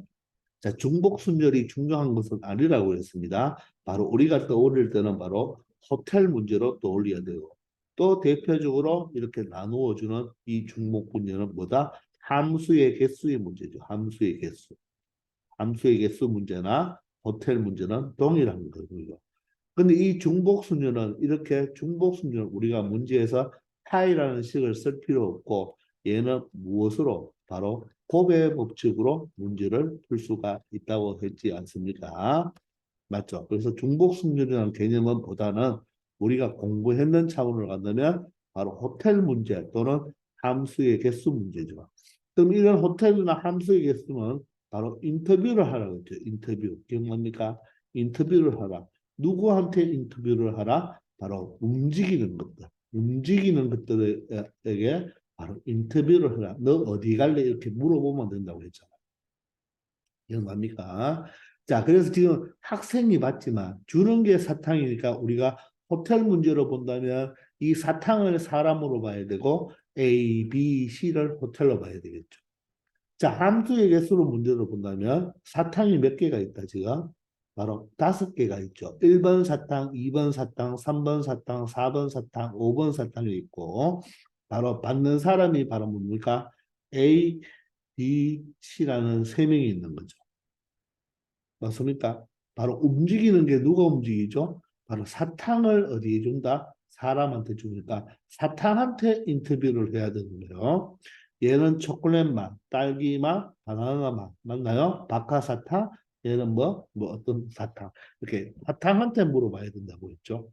자, 중복순열이 중요한 것은 아니라고 했습니다. 바로 우리가 떠올릴 때는 바로 호텔 문제로 떠올려야 되고 또 대표적으로 이렇게 나누어 주는 이 중복분열은 뭐다? 함수의 개수의 문제죠. 함수의 개수. 함수의 개수 문제나 호텔 문제는 동일한 거고요. 근데 이 중복순열은 이렇게 중복순열 우리가 문제에서 파이라는 식을 쓸 필요 없고 얘는 무엇으로 바로 곱의 법칙으로 문제를 풀 수가 있다고 했지 않습니까? 맞죠? 그래서 중복순열이라는 개념은 보다는 우리가 공부했는 차원으로 간다면 바로 호텔 문제 또는 함수의 개수 문제죠. 그럼 이런 호텔이나 함수의 개수는 바로 인터뷰를 하라고 했죠. 인터뷰. 기억납니까? 인터뷰를 하라. 누구한테 인터뷰를 하라? 바로 움직이는 것들. 움직이는 것들에게 바로 인터뷰를 하라. 너 어디 갈래? 이렇게 물어보면 된다고 했잖아. 기억납니까? 자, 그래서 지금 학생이 받지만 주는 게 사탕이니까 우리가 호텔 문제로 본다면 이 사탕을 사람으로 봐야 되고 A, B, C를 호텔로 봐야 되겠죠. 자, 함수의 개수로 문제를 본다면 사탕이 몇 개가 있다, 지금? 바로 5개가 있죠. 1번 사탕, 2번 사탕, 3번 사탕, 4번 사탕, 5번 사탕이 있고, 바로 받는 사람이 바로 뭡니까? A, B, C라는 3명이 있는 거죠. 맞습니까? 바로 움직이는 게 누가 움직이죠? 바로 사탕을 어디에 준다? 사람한테 주니까 사탕한테 인터뷰를 해야 되는 거예요. 얘는 초콜릿 맛, 딸기 맛, 바나나 맛 맞나요? 박하사탕, 얘는 뭐 어떤 사탕 이렇게 사탕한테 물어봐야 된다고 했죠.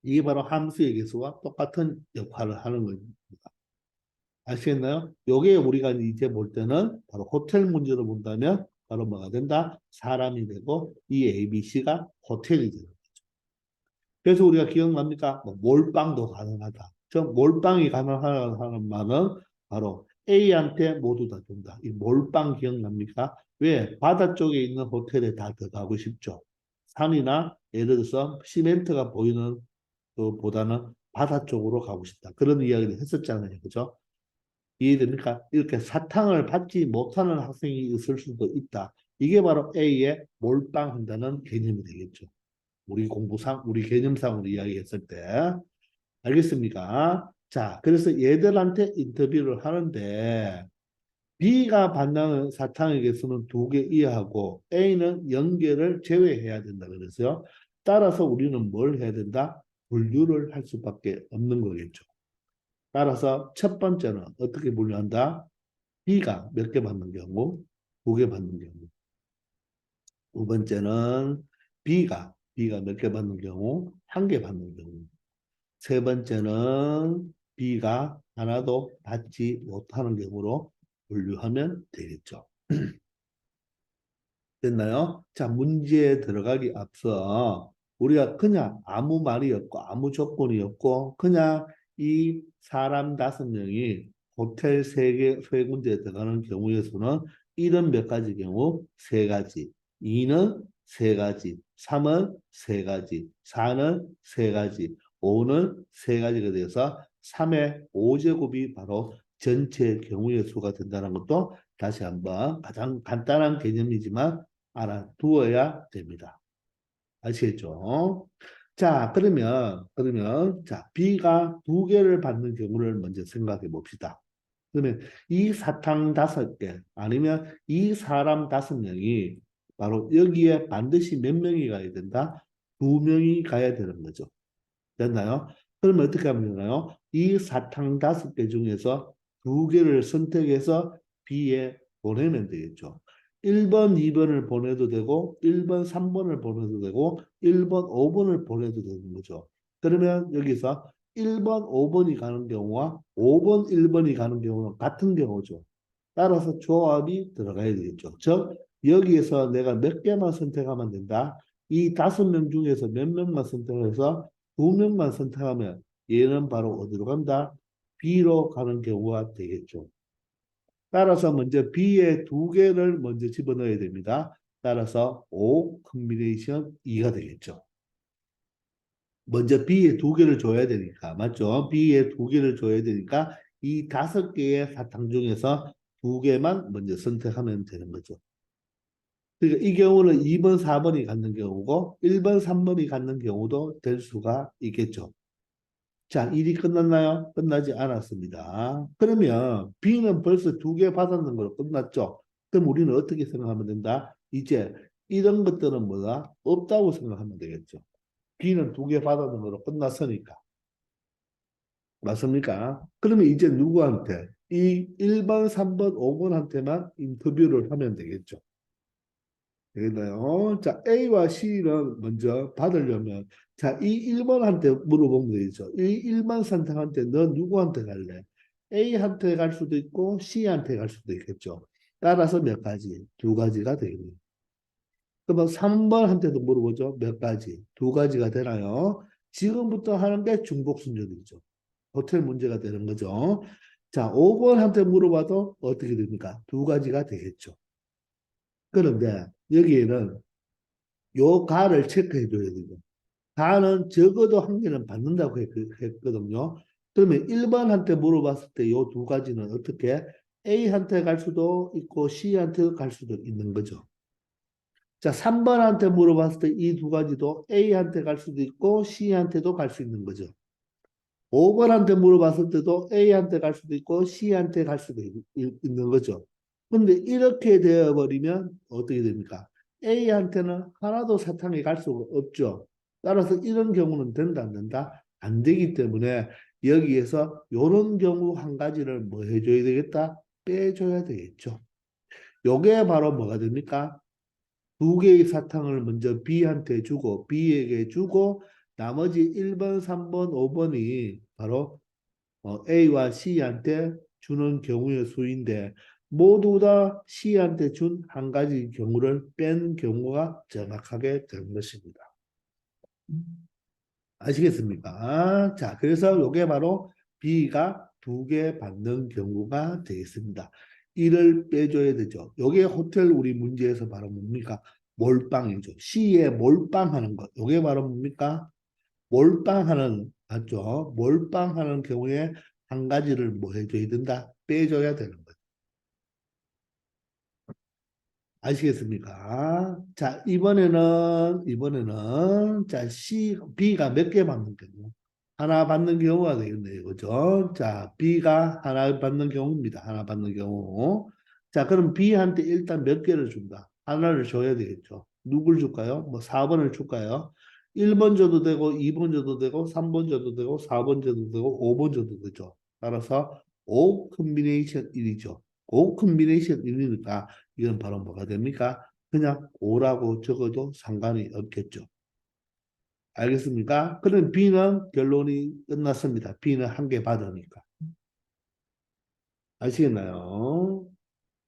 이게 바로 함수의 개수와 똑같은 역할을 하는 겁니다. 아시겠나요? 요게 우리가 이제 볼 때는 바로 호텔 문제로 본다면 바로 뭐가 된다? 사람이 되고 이 ABC가 호텔이 되는 거죠. 그래서 우리가 기억납니까? 뭐 몰빵도 가능하다. 저 몰빵이 가능하다는 말은 바로 A한테 모두 다 준다. 이 몰빵 기억납니까? 왜? 바다 쪽에 있는 호텔에 다 들어가고 싶죠. 산이나 예를 들어서 시멘트가 보이는 그보다는 바다 쪽으로 가고 싶다. 그런 이야기를 했었잖아요. 그죠? 이해됩니까? 이렇게 사탕을 받지 못하는 학생이 있을 수도 있다. 이게 바로 A의 몰빵한다는 개념이 되겠죠. 우리 공부상, 우리 개념상으로 이야기했을 때. 알겠습니까? 자, 그래서 얘들한테 인터뷰를 하는데 B가 받는 사탕의 개수는 2개 이하고 A는 0개를 제외해야 된다 그래서요. 따라서 우리는 뭘 해야 된다? 분류를 할 수밖에 없는 거겠죠. 따라서 첫 번째는 어떻게 분류한다? B가 몇 개 받는 경우, 2개 받는 경우. 두 번째는 B가 몇 개 받는 경우, 1개 받는 경우. 세 번째는 B가 하나도 받지 못하는 경우로 분류하면 되겠죠. 됐나요? 자, 문제에 들어가기 앞서 우리가 그냥 아무 말이 없고 아무 조건이 없고 그냥 이 사람 5명이 호텔 세 군데에 들어가는 경우의 수는 1은 몇 가지 경우? 3가지. 2는 3가지. 3은 3가지. 4는 3가지. 5는 3가지가 돼서 3의 5제곱이 바로 전체 경우의 수가 된다는 것도 다시 한번 가장 간단한 개념이지만 알아두어야 됩니다. 아시겠죠? 자, 그러면, 자, B가 2개를 받는 경우를 먼저 생각해 봅시다. 그러면 이 사탕 5개, 아니면 이 사람 5명이 바로 여기에 반드시 몇 명이 가야 된다? 2명이 가야 되는 거죠. 됐나요? 그러면 어떻게 하면 되나요? 이 사탕 5개 중에서 2개를 선택해서 B에 보내면 되겠죠. 1번, 2번을 보내도 되고 1번, 3번을 보내도 되고 1번, 5번을 보내도 되는 거죠. 그러면 여기서 1번, 5번이 가는 경우와 5번, 1번이 가는 경우는 같은 경우죠. 따라서 조합이 들어가야 되겠죠. 즉 여기에서 내가 몇 개만 선택하면 된다. 이 5명 중에서 몇 명만 선택해서 2명만 선택하면 얘는 바로 어디로 간다? B로 가는 경우가 되겠죠. 따라서 먼저 B에 2개를 먼저 집어넣어야 됩니다. 따라서 5 컨비네이션 2가 되겠죠. 먼저 B에 2개를 줘야 되니까 맞죠? B에 2개를 줘야 되니까 이 5개의 사탕 중에서 2개만 먼저 선택하면 되는 거죠. 그러니까 이 경우는 2번, 4번이 갖는 경우고 1번, 3번이 갖는 경우도 될 수가 있겠죠. 자, 일이 끝났나요? 끝나지 않았습니다. 그러면 B는 벌써 2개 받았는 걸로 끝났죠. 그럼 우리는 어떻게 생각하면 된다? 이제 이런 것들은 뭐다? 없다고 생각하면 되겠죠. B는 2개 받았는 걸로 끝났으니까. 맞습니까? 그러면 이제 누구한테? 이 1번, 3번, 5번한테만 인터뷰를 하면 되겠죠. 되겠나요? 자, A와 C를 먼저 받으려면, 자, 이 1번한테 물어보면 되죠. 이 1번 선택한테 너 누구한테 갈래? A한테 갈 수도 있고, C한테 갈 수도 있겠죠. 따라서 몇 가지? 두 가지가 되겠네요. 그러면 3번한테도 물어보죠. 몇 가지? 두 가지가 되나요? 지금부터 하는 게 중복순전이죠. 호텔 문제가 되는 거죠. 자, 5번한테 물어봐도 어떻게 됩니까? 두 가지가 되겠죠. 그런데 여기에는 요 가를 체크해 줘야 되죠. 가는 적어도 한 개는 받는다고 했거든요. 그러면 1번한테 물어봤을 때 요 두 가지는 어떻게 A한테 갈 수도 있고 C한테 갈 수도 있는 거죠. 자, 3번한테 물어봤을 때 이 두 가지도 A한테 갈 수도 있고 C한테도 갈 수 있는 거죠. 5번한테 물어봤을 때도 A한테 갈 수도 있고 C한테 갈 수도 있는 거죠. 근데 이렇게 되어버리면 어떻게 됩니까? A한테는 하나도 사탕이 갈 수가 없죠. 따라서 이런 경우는 된다, 안 된다? 안 되기 때문에 여기에서 이런 경우 한 가지를 뭐 해줘야 되겠다? 빼줘야 되겠죠. 요게 바로 뭐가 됩니까? 두 개의 사탕을 먼저 B한테 주고 B에게 주고 나머지 1번, 3번, 5번이 바로 A와 C한테 주는 경우의 수인데 모두 다 C한테 준 한 가지 경우를 뺀 경우가 정확하게 되는 것입니다. 아시겠습니까? 자, 그래서 이게 바로 B가 두 개 받는 경우가 되겠습니다. 이를 빼줘야 되죠. 이게 호텔 우리 문제에서 바로 뭡니까? 몰빵이죠. C에 몰빵하는 것. 이게 바로 뭡니까? 몰빵하는, 맞죠? 몰빵하는 경우에 한 가지를 뭐 해줘야 된다? 빼줘야 되는 거죠. 아시겠습니까? 자, 이번에는, 자, B가 몇 개 받는 경우? 하나 받는 경우가 되겠네요. 그죠? 자, B가 하나 받는 경우입니다. 하나 받는 경우. 자, 그럼 B한테 일단 몇 개를 준다? 하나를 줘야 되겠죠. 누굴 줄까요? 뭐 4번을 줄까요? 1번 줘도 되고, 2번 줘도 되고, 3번 줘도 되고, 4번 줘도 되고, 5번 줘도 되죠. 따라서 5 컨비네이션 1이죠. 5 컨비네이션 1이니까 이건 바로 뭐가 됩니까? 그냥 5라고 적어도 상관이 없겠죠. 알겠습니까? 그럼 B는 결론이 끝났습니다. B는 한 개 받으니까. 아시겠나요?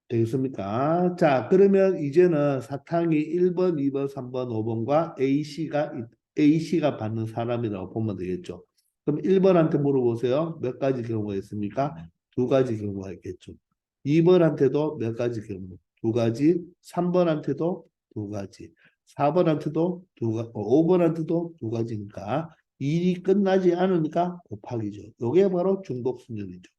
되겠습니까? 자, 그러면 이제는 사탕이 1번, 2번, 3번, 5번과 A씨가 받는 사람이라고 보면 되겠죠. 그럼 1번한테 물어보세요. 몇 가지 경우가 있습니까? 두 가지 경우가 있겠죠. 2번한테도 몇 가지 경우? 두 가지. 3번한테도 두 가지. 4번한테도 두 가지. 5번한테도 두 가지니까 일이 끝나지 않으니까 곱하기죠. 이게 바로 중복순전이죠.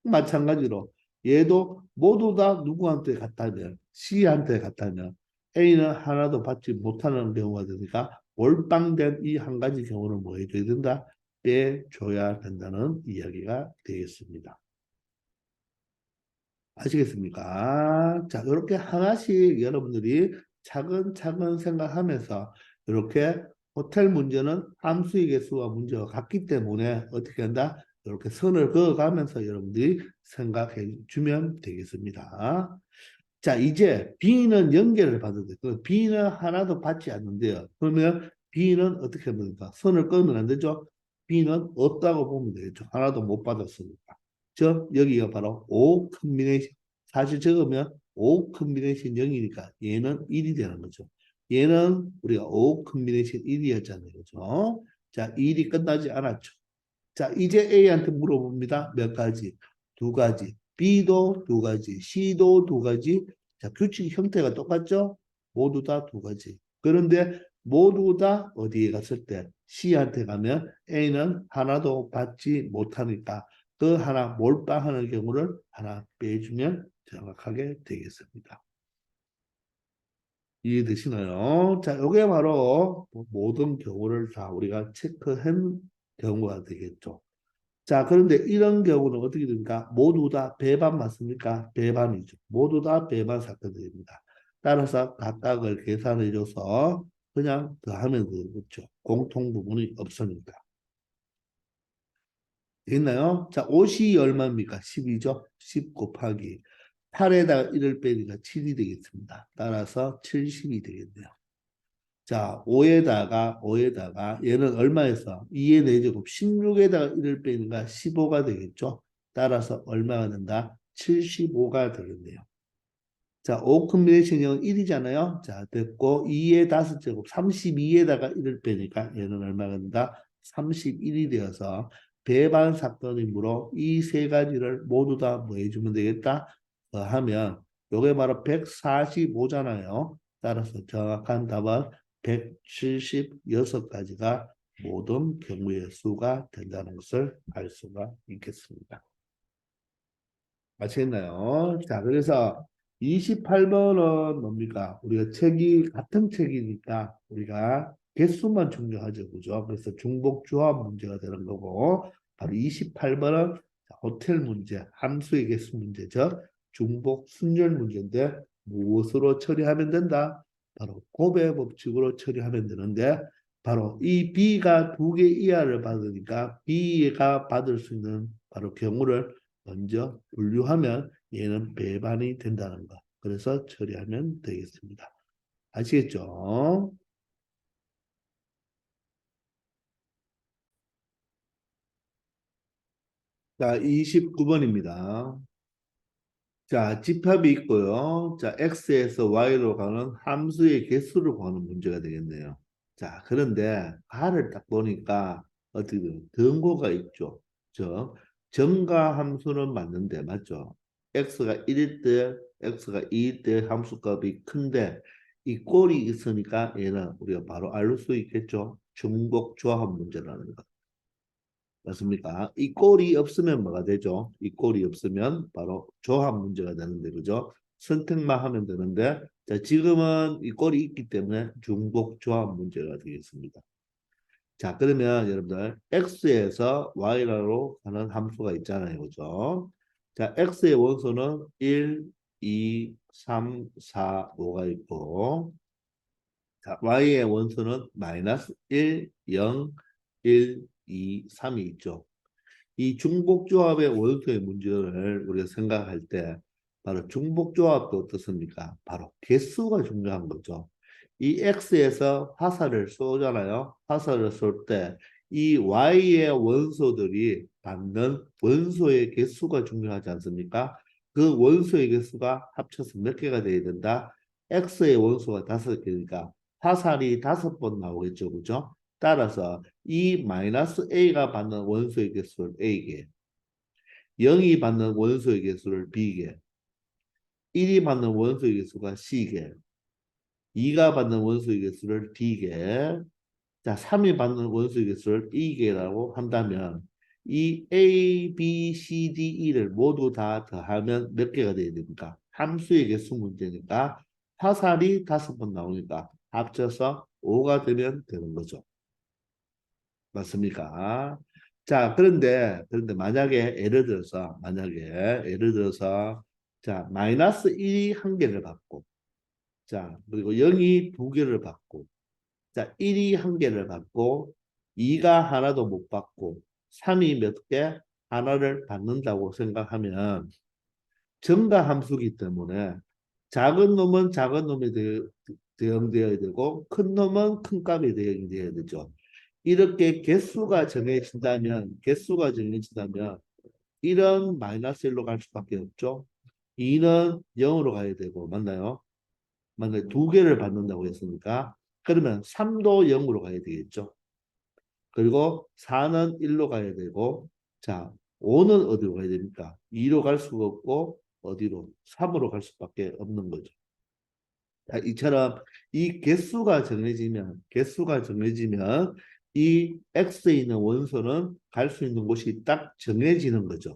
마찬가지로 얘도 모두 다 누구한테 갔다면 C한테 갔다면 A는 하나도 받지 못하는 경우가 되니까 몰빵된 이 한 가지 경우는 뭐 해줘야 된다? 빼줘야 된다는 이야기가 되겠습니다. 아시겠습니까? 자, 이렇게 하나씩 여러분들이 차근차근 생각하면서 이렇게 호텔 문제는 함수의 개수와 문제가 같기 때문에 어떻게 한다? 이렇게 선을 그어가면서 여러분들이 생각해 주면 되겠습니다. 자, 이제 B는 연결을 받아야 돼요. 그 B는 하나도 받지 않는데요. 그러면 B는 어떻게 하면 됩니까? 선을 끊으면 안 되죠? B는 없다고 보면 되겠죠. 하나도 못 받았으니까. 여기가 바로 5 컨비네이션. 사실 적으면 5 컨비네이션 0이니까 얘는 1이 되는 거죠. 얘는 우리가 5 컨비네이션 1이었잖아요. 그죠? 자, 1이 끝나지 않았죠. 자, 이제 A한테 물어봅니다. 몇 가지? 두 가지. B도 두 가지. C도 두 가지. 자, 규칙 형태가 똑같죠? 모두 다 두 가지. 그런데 모두 다 어디에 갔을 때 C한테 가면 A는 하나도 받지 못하니까 그 하나 몰빵하는 경우를 하나 빼주면 정확하게 되겠습니다. 이해되시나요? 자, 이게 바로 모든 경우를 다 우리가 체크한 경우가 되겠죠. 자, 그런데 이런 경우는 어떻게 됩니까? 모두 다 배반 맞습니까? 배반이죠. 모두 다 배반 사건들입니다. 따라서 각각을 계산해줘서 그냥 더하면 되겠죠. 공통 부분이 없으니까. 됐나요? 자, 5이 얼마입니까? 10이죠? 10 곱하기 8에다가 1을 빼니까 7이 되겠습니다. 따라서 70이 되겠네요. 자, 5에다가 얘는 얼마에서 2의 4제곱 16에다가 1을 빼니까 15가 되겠죠. 따라서 얼마가 된다? 75가 되겠네요. 자, 5 컴비네이션이 1이잖아요. 자, 됐고 2의 5제곱 32에다가 1을 빼니까 얘는 얼마가 된다? 31이 되어서 배반 사건이므로 이 세 가지를 모두 다 뭐 해주면 되겠다? 하면 요게 바로 145잖아요. 따라서 정확한 답은 176가지가 모든 경우의 수가 된다는 것을 알 수가 있겠습니다. 아시겠나요? 자, 그래서 28번은 뭡니까? 우리가 책이 같은 책이니까 우리가 개수만 중요하죠. 그죠? 그래서 중복조합 문제가 되는 거고, 바로 28번은 호텔 문제, 함수의 개수 문제죠. 중복 순열 문제인데 무엇으로 처리하면 된다? 바로 곱의 법칙으로 처리하면 되는데, 바로 이 B가 2개 이하를 받으니까 B가 받을 수 있는 바로 경우를 먼저 분류하면 얘는 배반이 된다는 거. 그래서 처리하면 되겠습니다. 아시겠죠? 자, 29번입니다. 자, 집합이 있고요. 자, x에서 y로 가는 함수의 개수를 구하는 문제가 되겠네요. 자, 그런데 가를 딱 보니까 어떻게 등고가 있죠. 저 정가 함수는 맞는데 맞죠? x가 1일 때, x가 2일 때 함수값이 큰데 이 꼴이 있으니까 얘는 우리가 바로 알 수 있겠죠. 중복 조합 문제라는 거. 맞습니까? 이 꼴이 없으면 뭐가 되죠? 이 꼴이 없으면 바로 조합 문제가 되는데, 그죠? 선택만 하면 되는데, 자, 지금은 이 꼴이 있기 때문에 중복 조합 문제가 되겠습니다. 자, 그러면 여러분들, x에서 y로 가는 함수가 있잖아요. 그죠? 자, x의 원소는 1, 2, 3, 4, 5가 있고, 자, y의 원소는 마이너스 1, 0, 1, 2, 3이 있죠. 이 중복조합의 원소의 문제를 우리가 생각할 때 바로 중복조합도 어떻습니까? 바로 개수가 중요한 거죠. 이 X에서 화살을 쏘잖아요. 화살을 쏠 때 이 Y의 원소들이 받는 원소의 개수가 중요하지 않습니까? 그 원소의 개수가 합쳐서 몇 개가 돼야 된다? X의 원소가 5개니까 화살이 5번 나오겠죠. 그죠? 따라서 이 마이너스 A가 받는 원소의 개수를 A개, 0이 받는 원소의 개수를 B개, 1이 받는 원소의 개수가 C개, 2가 받는 원소의 개수를 D개, 자, 3이 받는 원소의 개수를 E개라고 한다면 이 A, B, C, D, E를 모두 다 더하면 몇 개가 돼야 됩니까? 함수의 개수 문제니까 화살이 5번 나오니까 합쳐서 5가 되면 되는 거죠. 맞습니까? 자, 그런데 만약에 예를 들어서 자, 마이너스 1이 한 개를 받고 자, 그리고 0이 두 개를 받고 자, 1이 한 개를 받고 2가 하나도 못 받고 3이 몇 개? 하나를 받는다고 생각하면 증가 함수기 때문에 작은 놈은 작은 놈이 대응되어야 되고 큰 놈은 큰 값이 대응되어야 되죠. 이렇게 개수가 정해진다면 1은 마이너스 1로 갈 수밖에 없죠. 2는 0으로 가야 되고 맞나요? 만약에 두 개를 받는다고 했으니까 그러면 3도 0으로 가야 되겠죠. 그리고 4는 1로 가야 되고 자 5는 어디로 가야 됩니까? 2로 갈 수가 없고 어디로? 3으로 갈 수밖에 없는 거죠. 자, 이처럼 이 개수가 정해지면 이 X에 있는 원소는 갈 수 있는 곳이 딱 정해지는 거죠.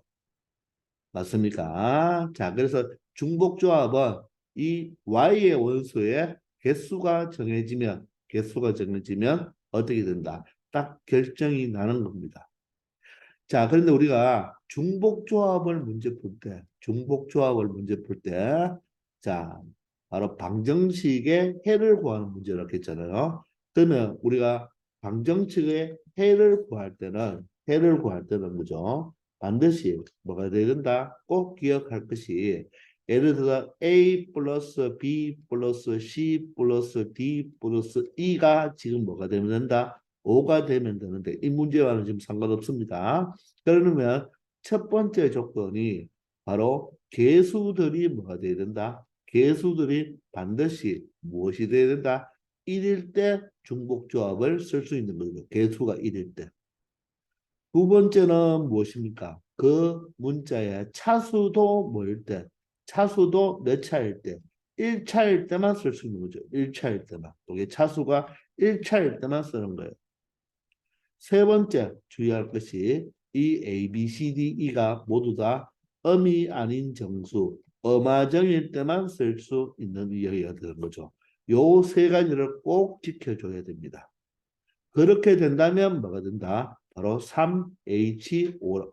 맞습니까? 자, 그래서 중복조합은 이 Y의 원소의 개수가 정해지면 어떻게 된다? 딱 결정이 나는 겁니다. 자, 그런데 우리가 중복조합을 문제 풀 때, 자, 바로 방정식의 해를 구하는 문제라고 했잖아요. 그러면 우리가 방정식의 해를 구할 때는 그죠? 반드시 뭐가 돼야 된다? 꼭 기억할 것이 예를 들어 A 플러스 B 플러스 C 플러스 D 플러스 E가 지금 뭐가 되면 된다? 5가 되면 되는데 이 문제와는 지금 상관없습니다. 그러면 첫 번째 조건이 바로 개수들이 뭐가 돼야 된다? 개수들이 반드시 무엇이 돼야 된다? 1일 때 중복조합을 쓸 수 있는 거죠. 개수가 1일 때. 두 번째는 무엇입니까? 그 문자의 차수도 뭐일 때? 차수도 몇 차일 때? 1차일 때만 쓸 수 있는 거죠. 1차일 때만. 이게 차수가 1차일 때만 쓰는 거예요. 세 번째 주의할 것이 이 A, B, C, D, E가 모두 다 음이 아닌 정수, 음화정일 때만 쓸 수 있는 이야기가 되는 거죠. 요 세 가지를 꼭 지켜줘야 됩니다. 그렇게 된다면 뭐가 된다? 바로 3H5,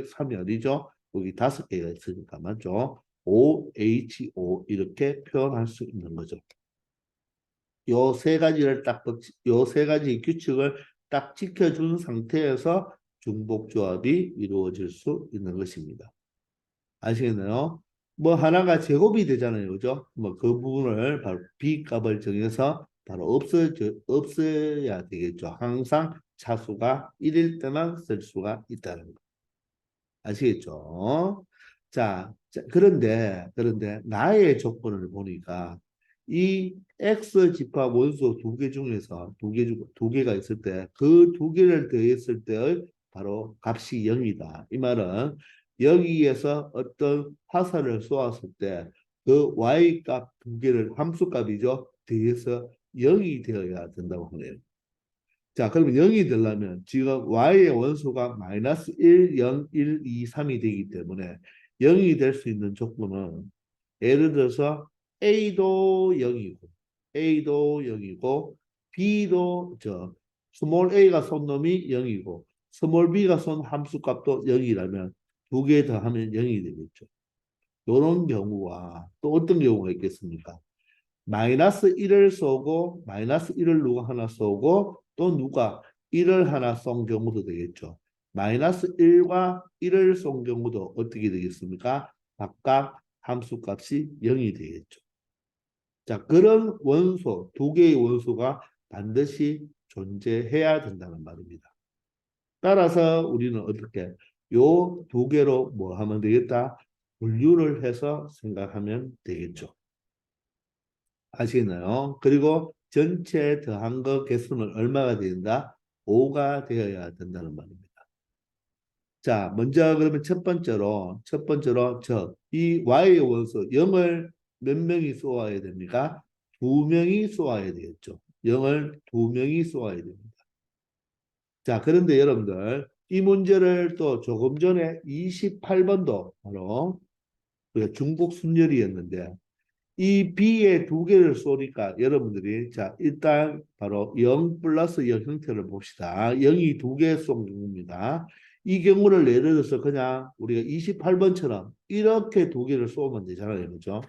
3이 아니죠? 여기 5개가 있으니까 맞죠? OHO 이렇게 표현할 수 있는 거죠. 요 세 가지를 요 세 가지 규칙을 딱 지켜준 상태에서 중복조합이 이루어질 수 있는 것입니다. 아시겠나요? 뭐 하나가 제곱이 되잖아요. 그죠? 뭐 그 부분을 바로 B 값을 정해서 바로 없어야 되겠죠. 항상 차수가 1일 때만 쓸 수가 있다는 거. 아시겠죠? 그런데 나의 조건을 보니까 이 X 집합 원소 두 개 중에서 두 개가 있을 때 그 두 개를 더했을 때의 바로 값이 0이다. 이 말은 여기에서 어떤 화살을 쏘았을 때 그 Y 값 두 개를 함수 값이죠. 더해서 0이 되어야 된다고 하네요. 자, 그러면 0이 되려면 지금 y의 원소가 마이너스 1, 0, 1, 2, 3이 되기 때문에 0이 될 수 있는 조건은 예를 들어서 A도 0이고 A도 0이고 B도 스몰 A가 쏜 놈이 0이고 스몰 B가 쏜 함수값도 0이라면 두 개 더하면 0이 되겠죠. 이런 경우와 또 어떤 경우가 있겠습니까? 마이너스 1을 쏘고 마이너스 1을 누가 하나 쏘고 또 누가 1을 하나 쏜 경우도 되겠죠. 마이너스 1과 1을 쏜 경우도 어떻게 되겠습니까? 각각 함수값이 0이 되겠죠. 자, 그런 원소, 두 개의 원소가 반드시 존재해야 된다는 말입니다. 따라서 우리는 어떻게 요 두 개로 뭐 하면 되겠다? 분류를 해서 생각하면 되겠죠. 아시겠나요? 그리고 전체 더한 거 개수는 얼마가 된다? 5가 되어야 된다는 말입니다. 자, 먼저 그러면 첫 번째로 이 Y의 원소 0을 몇 명이 쏘아야 됩니까? 두 명이 쏘아야 되겠죠. 0을 두 명이 쏘아야 됩니다. 자, 그런데 여러분들 이 문제를 또 조금 전에 28번도 바로 중복 순열이었는데 이 B의 두 개를 쏘니까 여러분들이 자 일단 바로 0 플러스 0 형태를 봅시다. 0이 두 개 쏜 경우입니다. 이 경우를 예를 들어서 그냥 우리가 28번처럼 이렇게 두 개를 쏘면 되잖아요. 그죠?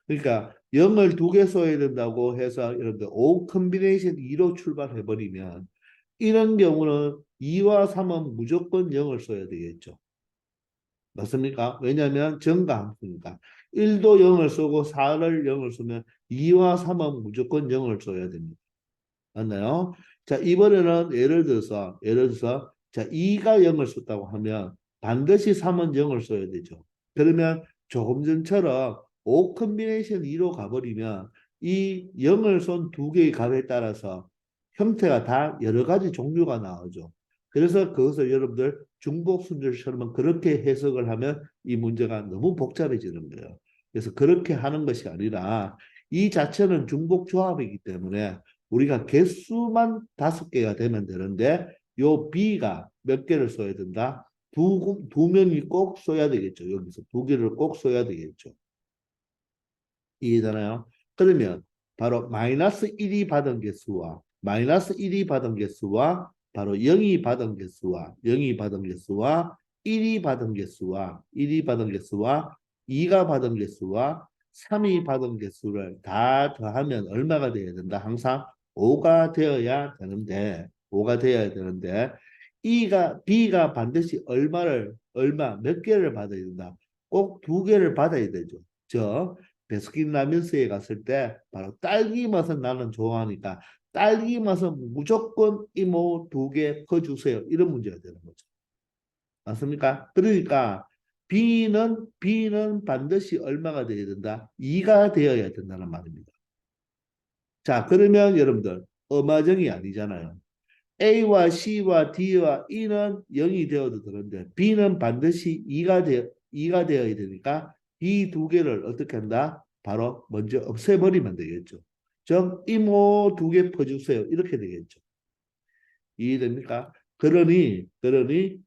그러니까 0을 두 개 쏘야 된다고 해서 여러분들 5 컨비네이션 2로 출발해버리면 이런 경우는 2와 3은 무조건 0을 써야 되겠죠. 맞습니까? 왜냐하면 정가함수니까. 1도 0을 쓰고 4를 0을 쓰면 2와 3은 무조건 0을 써야 됩니다. 맞나요? 자, 이번에는 예를 들어서 자, 2가 0을 썼다고 하면 반드시 3은 0을 써야 되죠. 그러면 조금 전처럼 5 컨비네이션 2로 가버리면 이 0을 쏜 두 개의 값에 따라서 형태가 다 여러 가지 종류가 나오죠. 그래서 그것을 여러분들 중복순절처럼 그렇게 해석을 하면 이 문제가 너무 복잡해지는 거예요. 그래서 그렇게 하는 것이 아니라 이 자체는 중복조합이기 때문에 우리가 개수만 5개가 되면 되는데 요 B가 몇 개를 써야 된다? 두 명이 꼭 써야 되겠죠. 여기서 두 개를 꼭 써야 되겠죠. 이해되나요? 그러면 바로 마이너스 1이 받은 개수와 마이너스 1이 받은 개수와 바로 0이 받은 개수와 0이 받은 개수와 1이 받은 개수와 1이 받은 개수와 2가 받은 개수와 3이 받은 개수를 다 더하면 얼마가 되어야 된다? 항상 5가 되어야 되는데 5가 되어야 되는데 B가 반드시 몇 개를 받아야 된다? 꼭 두 개를 받아야 되죠. 베스킨 라빈스에 갔을 때 바로 딸기 맛은 나는 좋아하니까 딸기 맛은 무조건 이모 두 개 퍼주세요. 이런 문제가 되는 거죠. 맞습니까? 그러니까 B는 반드시 얼마가 되어야 된다? 2가 되어야 된다는 말입니다. 자, 그러면 여러분들 엄화정이 아니잖아요. A와 C와 D와 E는 0이 되어도 되는데 B는 반드시 2가 되어야 되니까 이 두 개를 어떻게 한다? 바로 먼저 없애버리면 되겠죠. 즉 이모 두 개 퍼주세요. 이렇게 되겠죠. 이해됩니까? 그러니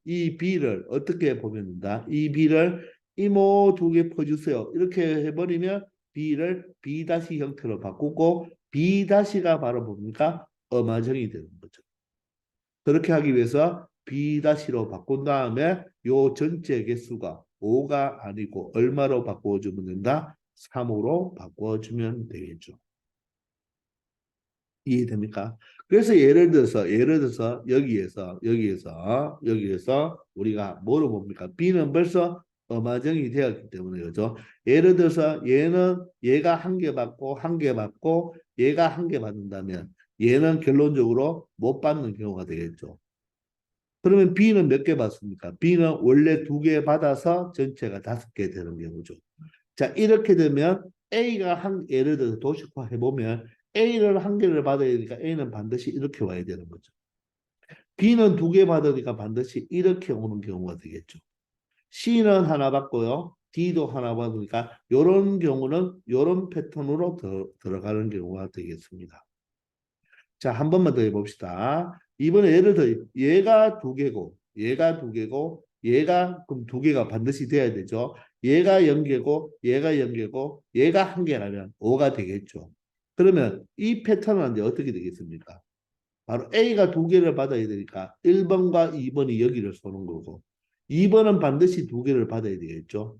이 B를 어떻게 보면 된다? 이 B를 이모 두 개 퍼주세요. 이렇게 해버리면 B를 B 다시 형태로 바꾸고 B 다시가 바로 뭡니까? 엄화정이 되는 거죠. 그렇게 하기 위해서 B-로 바꾼 다음에 요 전체 개수가 5가 아니고 얼마로 바꿔주면 된다? 3으로 바꿔주면 되겠죠. 이해됩니까? 그래서 예를 들어서 여기에서 우리가 뭐로 봅니까? B는 벌써 엄화정이 되었기 때문에 그죠? 예를 들어서 얘가 한 개 받고 한 개 받고 얘가 한 개 받는다면 얘는 결론적으로 못 받는 경우가 되겠죠. 그러면 B는 몇 개 받습니까? B는 원래 2개 받아서 전체가 5개 되는 경우죠. 자, 이렇게 되면 예를 들어서 도식화 해보면 A를 한 개를 받아야 되니까 A는 반드시 이렇게 와야 되는 거죠. B는 2개 받으니까 반드시 이렇게 오는 경우가 되겠죠. C는 하나 받고요. D도 하나 받으니까 이런 경우는 이런 패턴으로 들어가는 경우가 되겠습니다. 자, 한 번만 더 해봅시다. 이번에 예를 들어 얘가 2개고 얘가 그럼 2개가 반드시 돼야 되죠. 얘가 0개고 얘가 0개고 얘가 1개라면 5가 되겠죠. 그러면 이 패턴은 이제 어떻게 되겠습니까? 바로 A가 2개를 받아야 되니까 1번과 2번이 여기를 쏘는 거고 2번은 반드시 2개를 받아야 되겠죠.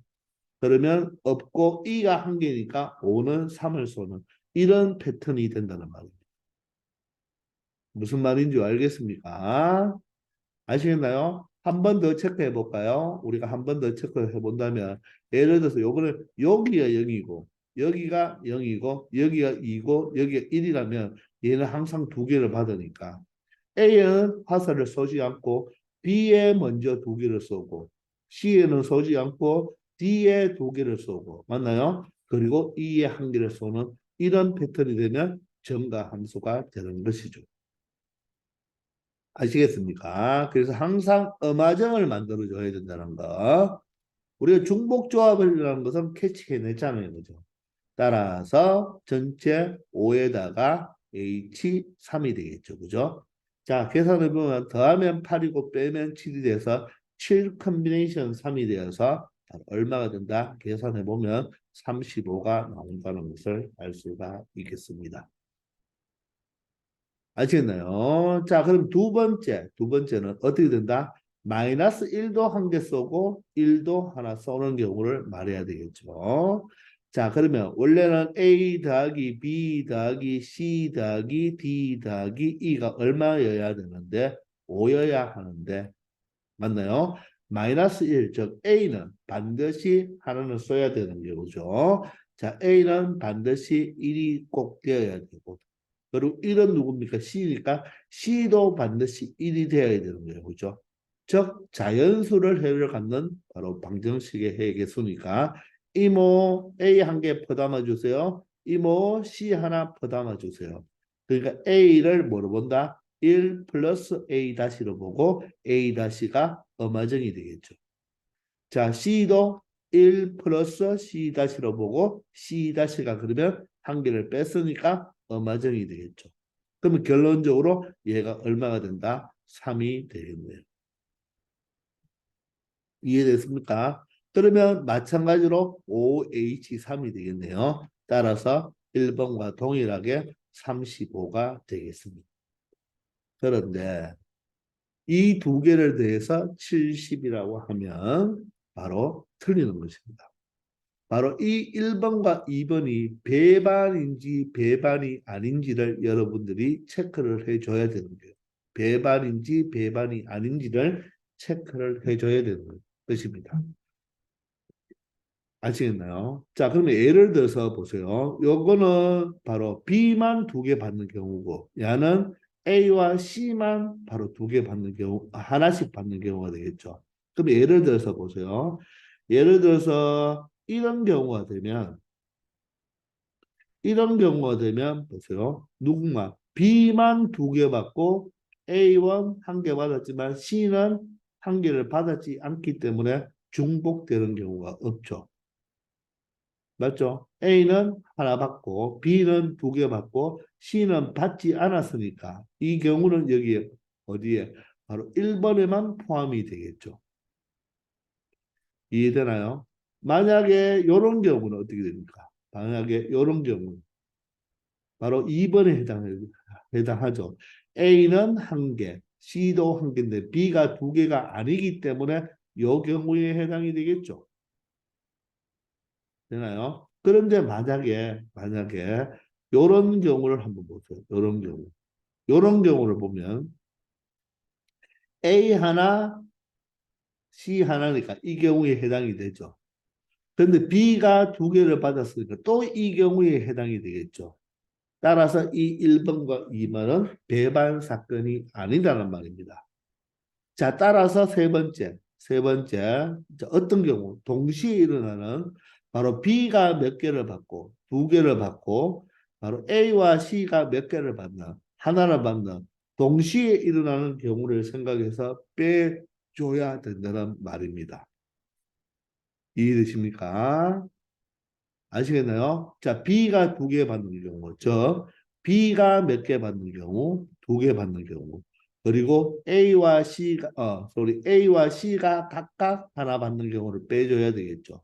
그러면 없고 E가 1개니까 5는 3을 쏘는 이런 패턴이 된다는 말입니다. 무슨 말인지 알겠습니까? 아시겠나요? 한 번 더 체크해 볼까요? 우리가 한 번 더 체크해 본다면 예를 들어서 요거는 여기가 0이고 여기가 0이고 여기가 2고 여기가 1이라면 얘는 항상 2개를 받으니까 A는 화살을 쏘지 않고 B에 먼저 2개를 쏘고 C에는 쏘지 않고 D에 2개를 쏘고 맞나요? 그리고 E에 1개를 쏘는 이런 패턴이 되면 증가 함수가 되는 것이죠. 아시겠습니까? 그래서 항상 음화정을 만들어줘야 된다는 거. 우리가 중복조합이라는 것은 캐치해냈잖아요. 그죠? 따라서 전체 5에다가 H3이 되겠죠. 그죠? 자, 계산해보면 더하면 8이고 빼면 7이 돼서 7 컨비네이션 3이 되어서 얼마가 된다? 계산해보면 35가 나온다는 것을 알 수가 있겠습니다. 아시겠나요? 자, 그럼 두 번째는 어떻게 된다? 마이너스 1도 한 개 쏘고 1도 하나 쏘는 경우를 말해야 되겠죠. 자, 그러면 원래는 A 더하기 B 더하기 C 더하기 D 더하기 E가 얼마여야 되는데 5여야 하는데 맞나요? 마이너스 1, 즉 A는 반드시 하나는 써야 되는 경우죠. 자, A는 반드시 1이 꼭 되어야 되고 그리고 1은 누굽니까? C니까 C도 반드시 1이 되어야 되는 거예요. 그죠? 즉 자연수를 해를 갖는 바로 방정식의 해계수니까 이모 A 한 개 퍼담아 주세요. 이모 C 하나 퍼담아 주세요. 그러니까 A를 뭐로 본다? 1 플러스 A 다시로 보고 A 다시가 엄화정이 되겠죠. 자, C도 1 플러스 C 다시로 보고 C 다시가 그러면 한 개를 뺐으니까 엄화정이 되겠죠. 그러면 결론적으로 얘가 얼마가 된다? 3이 되겠네요. 이해됐습니까? 그러면 마찬가지로 OH3이 되겠네요. 따라서 1번과 동일하게 35가 되겠습니다. 그런데 이 두 개를 더해서 70이라고 하면 바로 틀리는 것입니다. 바로 이 1번과 2번이 배반인지 배반이 아닌지를 여러분들이 체크를 해줘야 되는 거예요. 배반인지 배반이 아닌지를 체크를 해줘야 되는 것입니다. 아시겠나요? 자, 그러면 예를 들어서 보세요. 요거는 바로 B만 2개 받는 경우고, 얘는 A와 C만 바로 2개 받는 경우, 하나씩 받는 경우가 되겠죠. 그럼 예를 들어서 보세요. 예를 들어서 이런 경우가 되면 보세요. 누군가 B만 2개 받고 A1 한 개 받았지만 C는 한 개를 받았지 않기 때문에 중복되는 경우가 없죠. 맞죠? A는 하나 받고 B는 2개 받고 C는 받지 않았으니까 이 경우는 여기에 어디에 바로 1번에만 포함이 되겠죠. 이해되나요? 만약에 이런 경우는 어떻게 됩니까? 만약에 이런 경우는 바로 2번에 해당하죠. A는 한 개, C도 한 개인데 B가 2개가 아니기 때문에 이 경우에 해당이 되겠죠. 되나요? 그런데 만약에 이런 경우를 한번 보세요. 이런 경우. 이런 경우를 보면 A 하나, C 하나니까 이 경우에 해당이 되죠. 그런데 B가 2개를 받았으니까 또 이 경우에 해당이 되겠죠. 따라서 이 1번과 2번은 배반 사건이 아니라는 말입니다. 자, 따라서 세 번째, 어떤 경우 동시에 일어나는 바로 B가 몇 개를 받고 2개를 받고 바로 A와 C가 몇 개를 받나 하나를 받나 동시에 일어나는 경우를 생각해서 빼줘야 된다는 말입니다. 이해되십니까? 아시겠나요? 자, B가 2개 받는 경우, B가 몇 개 받는 경우, 2개 받는 경우, 그리고 A와 C가 각각 하나 받는 경우를 빼줘야 되겠죠.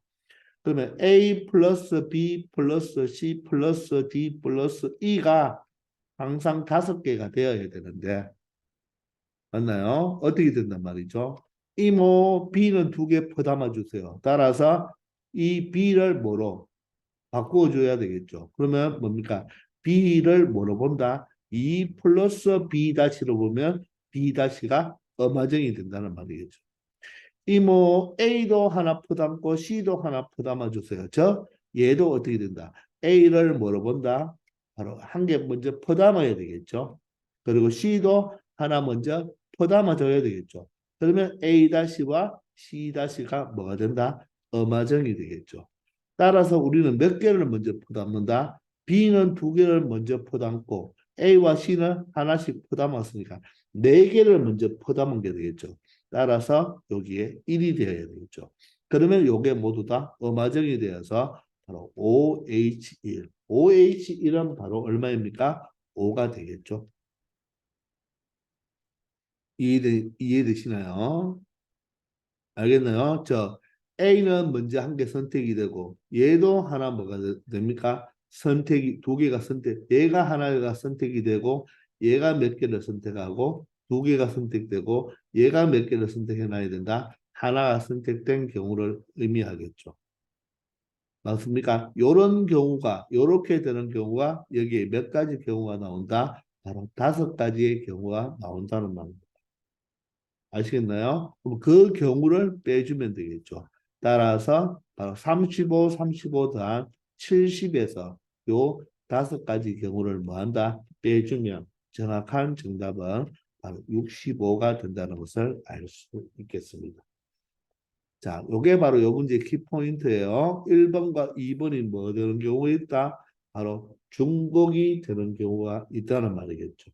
그러면 A 플러스 B 플러스 C 플러스 D 플러스 E가 항상 5개가 되어야 되는데, 맞나요? 어떻게 된단 말이죠? 이모 B는 2개 퍼담아 주세요. 따라서 이 B를 뭐로? 바꾸어줘야 되겠죠. 그러면 뭡니까? B를 뭐로 본다? 2 플러스 B 다시로 보면 B 다시가 엄화정이 된다는 말이겠죠. 이모 A도 하나 퍼담고 C도 하나 퍼담아 주세요. 얘도 어떻게 된다? A를 뭐로 본다? 바로 한 개 먼저 퍼담아야 되겠죠. 그리고 C도 하나 먼저 퍼담아 줘야 되겠죠. 그러면 A-와 C-가 뭐가 된다? 엄화정이 되겠죠. 따라서 우리는 몇 개를 먼저 퍼담는다? B는 2개를 먼저 퍼담고 A와 C는 하나씩 퍼담았으니까 4개를 먼저 퍼담은 게 되겠죠. 따라서 여기에 1이 되어야 되겠죠. 그러면 요게 모두 다 엄화정이 되어서 바로 OH1. OH1은 바로 얼마입니까? 5가 되겠죠. 이해되시나요? 알겠나요? A는 먼저 한 개 선택이 되고 얘도 하나 뭐가 됩니까? 선택이 2개가 얘가 하나가 선택이 되고 얘가 몇 개를 선택하고 2개가 선택되고 얘가 몇 개를 선택해 놔야 된다. 하나가 선택된 경우를 의미하겠죠. 맞습니까? 요런 경우가 요렇게 되는 경우가 여기에 몇 가지 경우가 나온다. 바로 5가지의 경우가 나온다는 말입니다. 아시겠나요? 그럼 그 경우를 빼주면 되겠죠. 따라서 바로 35 더한 70에서 요 5가지 경우를 뭐한다? 빼주면 정확한 정답은 바로 65가 된다는 것을 알 수 있겠습니다. 자, 요게 바로 요 문제 키포인트예요. 1번과 2번이 뭐 되는 경우가 있다? 바로 중복이 되는 경우가 있다는 말이겠죠.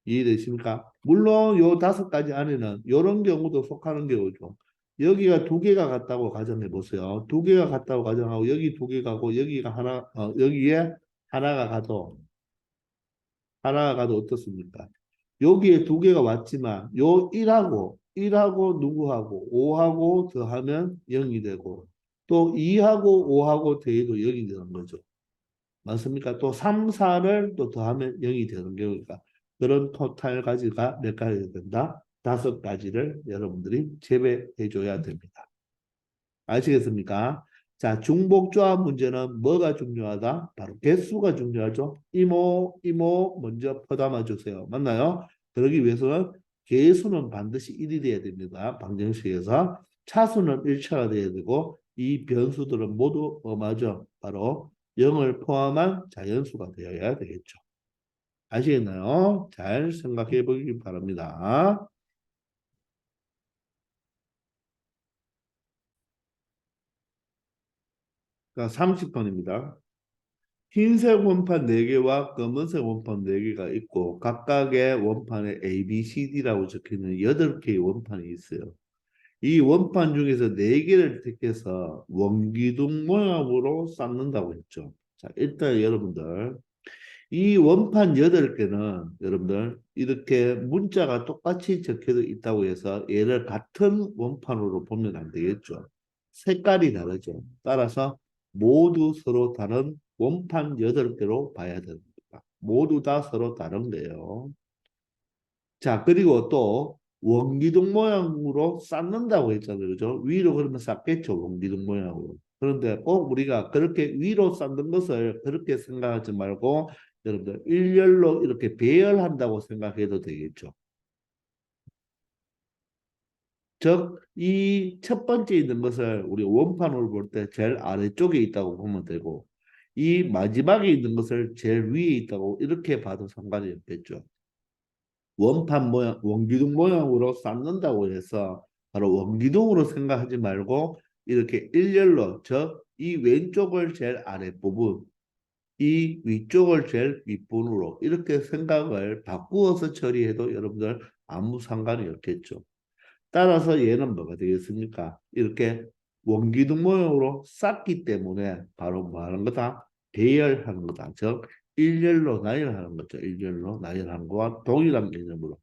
이해되십니까? 물론 요 5가지 안에는 이런 경우도 속하는 경우죠. 여기가 2개가 같다고 가정해 보세요. 2개가 같다고 가정하고 여기 2개 가고 여기가 여기에 하나가 가도 어떻습니까? 여기에 2개가 왔지만 요 1하고 누구하고 5하고 더하면 0이 되고 또 2하고 5하고 더해도 0이 되는 거죠. 맞습니까? 또 3, 4를 또 더하면 0이 되는 경우니까 그런 토탈 가지가 몇 가지가 된다? 5가지를 여러분들이 제외해 줘야 됩니다. 아시겠습니까? 자, 중복조합 문제는 뭐가 중요하다? 바로 개수가 중요하죠. 이모 먼저 퍼담아 주세요. 맞나요? 그러기 위해서는 개수는 반드시 1이 돼야 됩니다. 방정식에서 차수는 1차가 돼야 되고 이 변수들은 모두 맞아? 바로 0을 포함한 자연수가 되어야 되겠죠. 아시겠나요? 잘 생각해 보기 바랍니다. 그러니까 30번입니다. 흰색 원판 4개와 검은색 원판 4개가 있고 각각의 원판에 A, B, C, D라고 적혀있는 8개의 원판이 있어요. 이 원판 중에서 4개를 택해서 원기둥 모양으로 쌓는다고 했죠. 자, 일단 여러분들 이 원판 8개는 여러분들 이렇게 문자가 똑같이 적혀져 있다고 해서 얘를 같은 원판으로 보면 안 되겠죠. 색깔이 다르죠. 따라서 모두 서로 다른 원판 8개로 봐야 됩니다. 모두 다 서로 다른데요. 자, 그리고 또 원기둥 모양으로 쌓는다고 했잖아요. 그죠? 위로 그러면 쌓겠죠. 원기둥 모양으로. 그런데 꼭 우리가 그렇게 위로 쌓는 것을 그렇게 생각하지 말고 여러분들 일렬로 이렇게 배열한다고 생각해도 되겠죠. 즉, 이 첫 번째 있는 것을 우리 원판으로 볼 때 제일 아래쪽에 있다고 보면 되고 이 마지막에 있는 것을 제일 위에 있다고 이렇게 봐도 상관이 없겠죠. 원판 모양, 원기둥 모양으로 쌓는다고 해서 바로 원기둥으로 생각하지 말고 이렇게 일렬로 이 왼쪽을 제일 아랫부분, 이 위쪽을 제일 윗부분으로 이렇게 생각을 바꾸어서 처리해도 여러분들 아무 상관이 없겠죠. 따라서 얘는 뭐가 되겠습니까? 이렇게 원기둥 모양으로 쌓기 때문에 바로 뭐 하는 거다? 배열하는 거다. 즉 일렬로 나열하는 거죠. 일렬로 나열하는 거와 동일한 개념으로.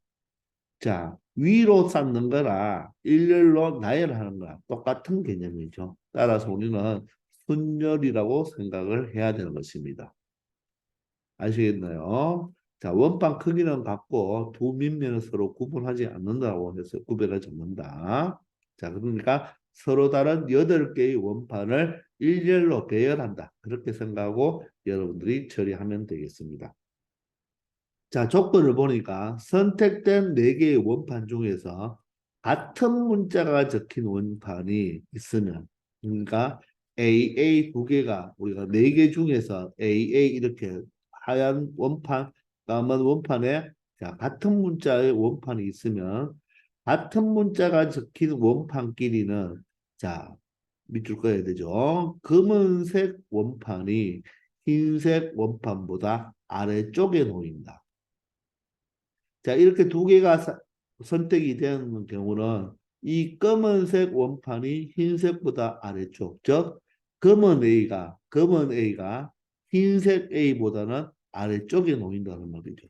자, 위로 쌓는 거나 일렬로 나열하는 거랑 똑같은 개념이죠. 따라서 우리는 순열이라고 생각을 해야 되는 것입니다. 아시겠나요? 자, 원판 크기는 같고 두 밑면을 서로 구분하지 않는다고 해서 구별을 잡는다. 자, 그러니까 서로 다른 8개의 원판을 일렬로 배열한다. 그렇게 생각하고 여러분들이 처리하면 되겠습니다. 자, 조건을 보니까 선택된 4개의 원판 중에서 같은 문자가 적힌 원판이 있으면, 그러니까 AA 2개가 우리가 4개 중에서 AA 이렇게 하얀 원판, 까만 원판에 자, 같은 문자의 원판이 있으면 같은 문자가 적힌 원판끼리는 자, 밑줄 그어야 되죠. 검은색 원판이 흰색 원판보다 아래쪽에 놓인다. 자, 이렇게 2개가 선택이 되는 경우는 이 검은색 원판이 흰색보다 아래쪽, 즉 검은 A가 흰색 A보다는 아래쪽에 놓인다는 말이죠.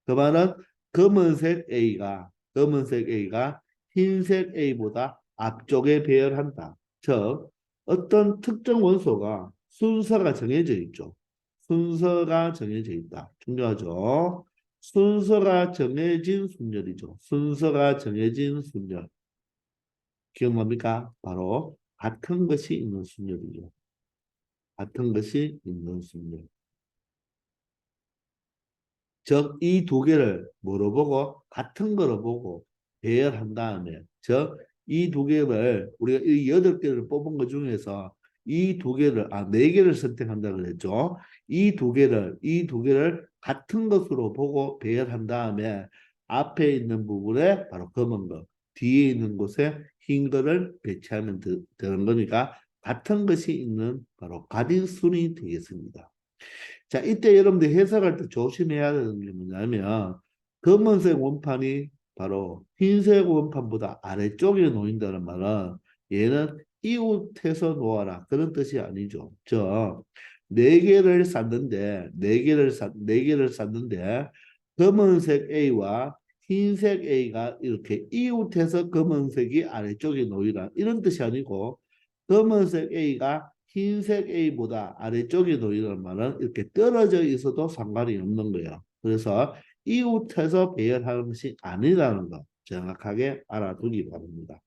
그 말은 검은색 A가 흰색 A보다 앞쪽에 배열한다. 즉 어떤 특정 원소가 순서가 정해져 있죠. 순서가 정해져 있다. 중요하죠. 순서가 정해진 순열이죠. 순서가 정해진 순열. 기억납니까? 바로 같은 것이 있는 순열이죠. 같은 것이 있는 순열. 즉, 이 2개를 뭐로 보고? 같은 거로 보고 배열한 다음에, 즉, 이 2개를 우리가 이 8개를 뽑은 것 중에서 이 2개를, 4개를 선택한다 그랬죠. 이 두 개를 같은 것으로 보고 배열한 다음에 앞에 있는 부분에 바로 검은 거, 뒤에 있는 곳에 흰 거를 배치하면 되는 거니까 같은 것이 있는 바로 가딘순이 되겠습니다. 자, 이때 여러분들 해석할 때 조심해야 되는 게 뭐냐면 검은색 원판이 바로 흰색 원판보다 아래쪽에 놓인다는 말은 얘는 이웃해서 놓아라 그런 뜻이 아니죠. 네 개를 샀는데 검은색 A와 흰색 A가 이렇게 이웃해서 검은색이 아래쪽에 놓이라 이런 뜻이 아니고 검은색 A가 흰색 A보다 아래쪽에 놓이는 말은 이렇게 떨어져 있어도 상관이 없는 거예요. 그래서 이웃해서 배열하는 것이 아니라는 거 정확하게 알아두기 바랍니다.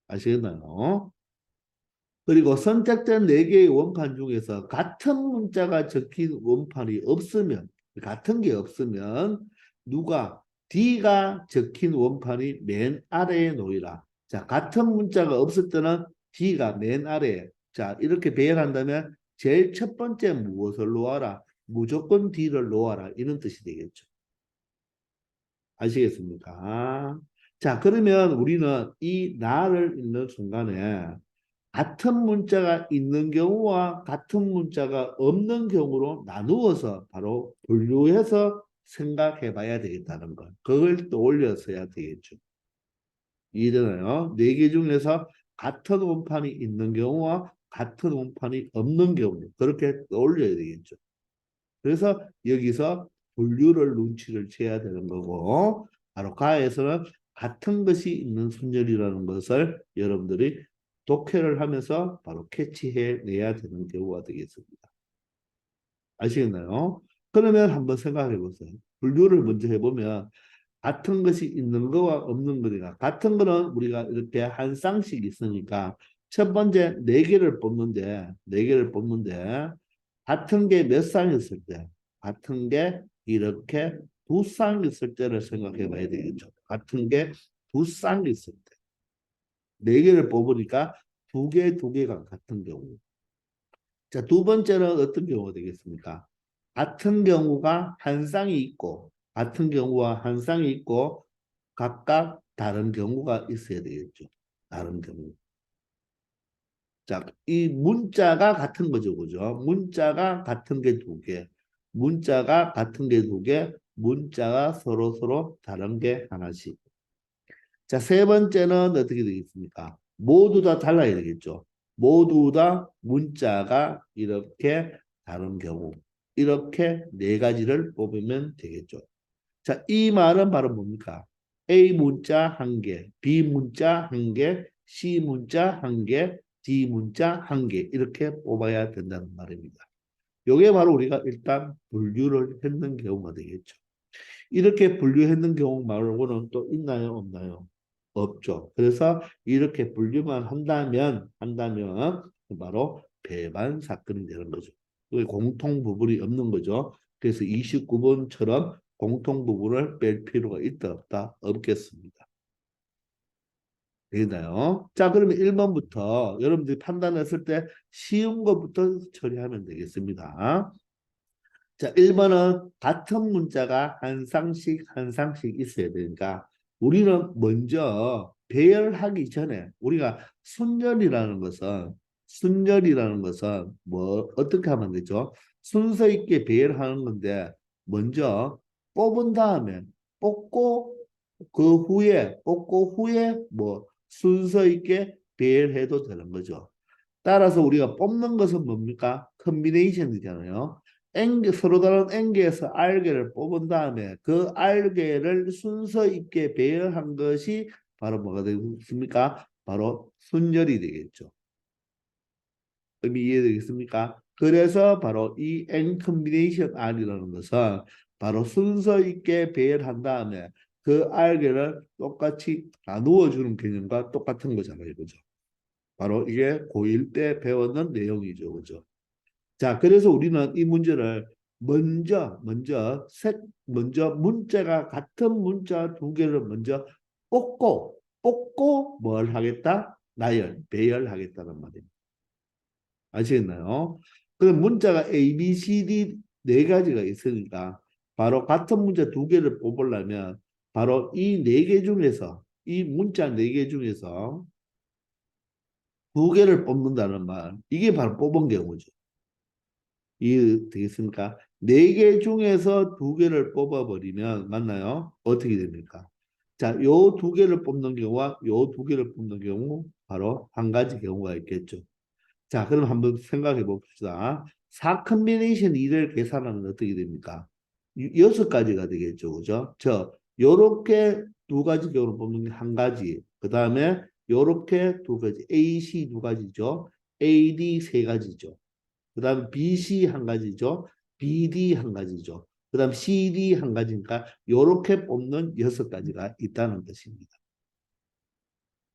아시겠나요? 그리고 선택된 4개의 원판 중에서 같은 문자가 적힌 원판이 없으면 같은 게 없으면 누가 D가 적힌 원판이 맨 아래에 놓이라. 자, 같은 문자가 없을 때는 D가 맨 아래에. 자, 이렇게 배열한다면 제일 첫 번째 무엇을 놓아라? 무조건 D를 놓아라. 이런 뜻이 되겠죠. 아시겠습니까? 자, 그러면 우리는 이 나를 읽는 순간에 같은 문자가 있는 경우와 같은 문자가 없는 경우로 나누어서 바로 분류해서 생각해 봐야 되겠다는 거. 그걸 또 올려서야 되겠죠. 이해되나요? 네 개 중에서 같은 원판이 있는 경우와 같은 원판이 없는 경우 그렇게 올려야 되겠죠. 그래서 여기서 분류를 눈치를 채야 되는 거고 바로 가에서는 같은 것이 있는 순열이라는 것을 여러분들이 독해를 하면서 바로 캐치해 내야 되는 경우가 되겠습니다. 아시겠나요? 그러면 한번 생각해 보세요. 분류를 먼저 해보면 같은 것이 있는 거와 없는 거니까 같은 거는 우리가 이렇게 한 쌍씩 있으니까 첫 번째 네 개를 뽑는데 같은 게 몇 쌍 있을 때 같은 게 이렇게 두 쌍 있을 때를 생각해 봐야 되겠죠. 같은 게 두 쌍 있을 때 네 개를 뽑으니까 두 개가 같은 경우. 자, 두 번째는 어떤 경우가 되겠습니까? 같은 경우가 한 쌍이 있고 같은 경우와 한 쌍이 있고 각각 다른 경우가 있어야 되겠죠. 다른 경우. 자, 이 문자가 같은 거죠, 그죠? 문자가 같은 게 두 개, 문자가 같은 게 두 개, 문자가 서로 다른 게 하나씩. 자, 세 번째는 어떻게 되겠습니까? 모두 다 달라야 되겠죠. 모두 다 문자가 이렇게 다른 경우. 이렇게 네 가지를 뽑으면 되겠죠. 자, 이 말은 바로 뭡니까? A 문자 한 개, B 문자 한 개, C 문자 한 개, D 문자 한 개. 이렇게 뽑아야 된다는 말입니다. 이게 바로 우리가 일단 분류를 했는 경우가 되겠죠. 이렇게 분류했는 경우 말고는 또 있나요? 없나요? 없죠. 그래서 이렇게 분류만 한다면 바로 배반 사건이 되는 거죠. 공통 부분이 없는 거죠. 그래서 29번처럼 공통 부분을 뺄 필요가 있다 없다? 없겠습니다. 되나요? 자, 그러면 1번부터 여러분들이 판단했을 때 쉬운 것부터 처리하면 되겠습니다. 자, 1번은 같은 문자가 한 쌍씩 있어야 되니까 우리는 먼저 배열하기 전에 우리가 순열이라는 것은 뭐 어떻게 하면 되죠? 순서 있게 배열하는 건데 먼저 뽑은 다음에 뽑고 뽑고 후에 뭐 순서 있게 배열해도 되는 거죠. 따라서 우리가 뽑는 것은 뭡니까? 컨비네이션이잖아요. 서로 다른 N개에서 R개를 뽑은 다음에 그 R개를 순서 있게 배열한 것이 바로 뭐가 되겠습니까? 바로 순열이 되겠죠. 의미 이해되겠습니까? 그래서 바로 이 N 컨비네이션 R이라는 것은 바로 순서 있게 배열한 다음에 그 R개를 똑같이 나누어 주는 개념과 똑같은 거잖아요. 그죠? 바로 이게 고1 때 배웠는 내용이죠. 그죠? 자, 그래서 우리는 이 문제를 먼저 문자가 같은 문자 두 개를 먼저 뽑고 뭘 하겠다? 배열하겠다는 말입니다. 아시겠나요? 그럼 문자가 A, B, C, D 네 가지가 있으니까 바로 같은 문자 두 개를 뽑으려면 바로 이 네 개 중에서 이 문자 네 개 중에서 두 개를 뽑는다는 말. 이게 바로 뽑은 경우죠. 이해되겠습니까? 네 개 중에서 두 개를 뽑아버리면 맞나요? 어떻게 됩니까? 자, 요 두 개를 뽑는 경우와 요 두 개를 뽑는 경우 바로 한 가지 경우가 있겠죠. 자, 그럼 한번 생각해 봅시다. 4 컨비네이션 2를 계산하면 어떻게 됩니까? 6가지가 되겠죠. 그죠? 요렇게 두 가지 경우를 뽑는 게 한 가지. 그 다음에 요렇게 두 가지. A, C 두 가지죠. A, D 세 가지죠. 그 다음 BC 한 가지죠. BD 한 가지죠. 그 다음 CD 한 가지니까 요렇게 뽑는 6가지가 있다는 것입니다.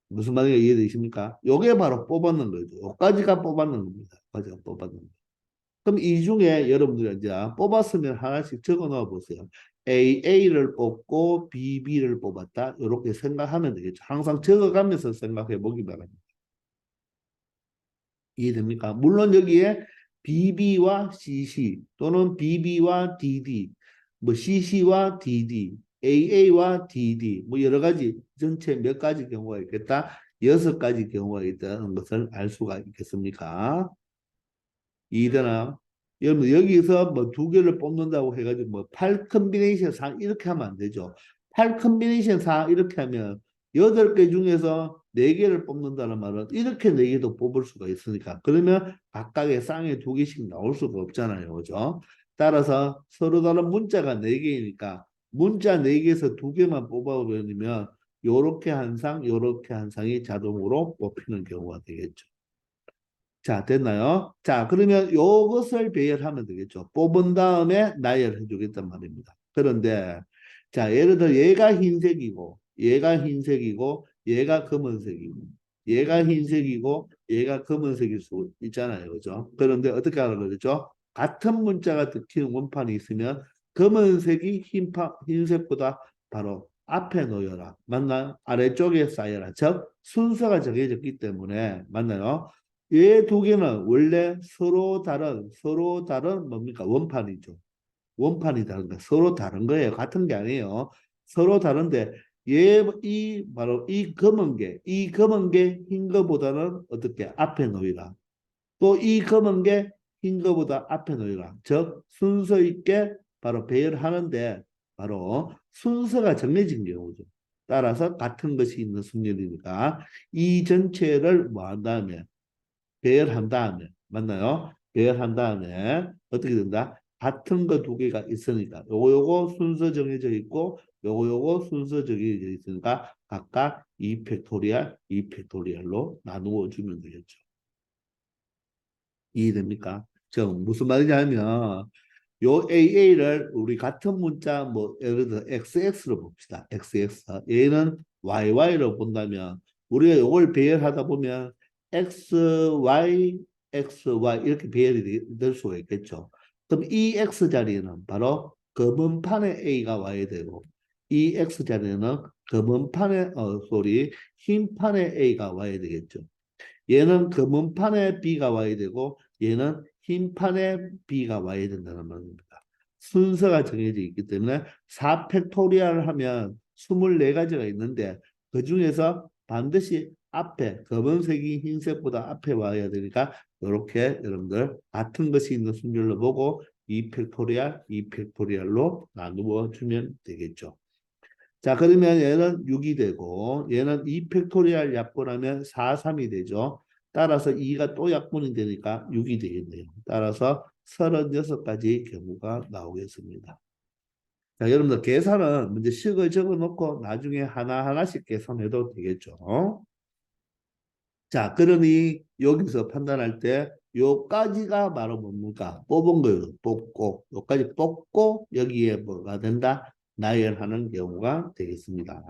무슨 말인지 이해되십니까? 요게 바로 뽑았는 거죠. 요까지가 뽑았는 겁니다. 요까지가 뽑았는 거. 그럼 이 중에 여러분들이 이제 뽑았으면 하나씩 적어 넣어 보세요. A를 뽑고 B를 뽑았다. 이렇게 생각하면 되겠죠. 항상 적어가면서 생각해 보기 바랍니다. 이해됩니까? 물론 여기에 BB와 CC 또는 BB와 DD, 뭐 CC와 DD, AA와 DD 뭐 여러 가지 전체 몇 가지 경우가 있겠다. 여섯 가지 경우가 있다는 것을 알 수가 있겠습니까? 이되나? 여러분 여기서 뭐 두 개를 뽑는다고 해가지고 뭐 8 컨비네이션 상 이렇게 하면 안 되죠. 8 컨비네이션 상 이렇게 하면 8개 중에서 4개를 뽑는다는 말은 이렇게 4개도 뽑을 수가 있으니까 그러면 각각의 쌍에 2개씩 나올 수가 없잖아요. 그죠? 따라서 서로 다른 문자가 4개이니까 문자 4개에서 2개만 뽑아버리면 요렇게 한 상, 요렇게 한 상이 자동으로 뽑히는 경우가 되겠죠. 자, 됐나요? 자, 그러면 요것을 배열하면 되겠죠. 뽑은 다음에 나열해 주겠단 말입니다. 그런데, 자, 예를 들어 얘가 흰색이고, 얘가 흰색이고, 얘가 검은색이고, 얘가 흰색이고, 얘가 검은색일 수 있잖아요. 그죠? 그런데 어떻게 하라 그러죠? 같은 문자가 듣기는 원판이 있으면 검은색이 흰색보다 바로 앞에 놓여라. 맞나요? 아래쪽에 쌓여라. 즉, 순서가 정해졌기 때문에, 맞나요? 얘 두 개는 원래 서로 다른 뭡니까? 원판이죠. 원판이 다른 거. 서로 다른 거예요. 같은 게 아니에요. 서로 다른데 바로 이 검은 게 흰 거보다는 어떻게 앞에 놓이라. 또 이 검은 게 흰 거보다 앞에 놓이라. 즉 순서 있게 바로 배열하는데 바로 순서가 정해진 경우죠. 따라서 같은 것이 있는 순열이니까 이 전체를 뭐 한 다음에 배열한 다음에 맞나요? 배열한 다음에 어떻게 된다? 같은 거 2개가 있으니까 요거 순서 정해져 있고 요거 순서 정해져 있으니까 각각 2 팩토리얼 2 팩토리얼로 나누어 주면 되겠죠. 이해됩니까? 저 무슨 말이냐면 요 AA를 우리 같은 문자 뭐 예를 들어 XX로 봅시다. XX 얘는 YY로 본다면 우리가 요걸 배열하다 보면 XY XY 이렇게 배열이 될 수가 있겠죠. 그럼 이 X 자리에는 바로 검은 판에 A가 와야 되고 이 X 자리에는 검은 판에 흰 판에 A가 와야 되겠죠. 얘는 검은 판에 B가 와야 되고 얘는 흰 판에 B가 와야 된다는 말입니다. 순서가 정해져 있기 때문에 4팩토리얼 하면 24가지가 있는데 그중에서 반드시 앞에 검은색이 흰색보다 앞에 와야 되니까 이렇게 여러분들 같은 것이 있는 순열로 보고 2팩토리얼, 2팩토리얼로 나누어 주면 되겠죠. 자, 그러면 얘는 6이 되고 얘는 2팩토리얼 약분하면 4, 3이 되죠. 따라서 2가 또 약분이 되니까 6이 되겠네요. 따라서 36가지 경우가 나오겠습니다. 자, 여러분들 계산은 먼저 식을 적어 놓고 나중에 하나하나씩 계산해도 되겠죠. 자, 그러니 여기서 판단할 때 요까지가 바로 뭡니까? 뽑은 거예요. 뽑고 요까지 뽑고 여기에 뭐가 된다? 나열하는 경우가 되겠습니다.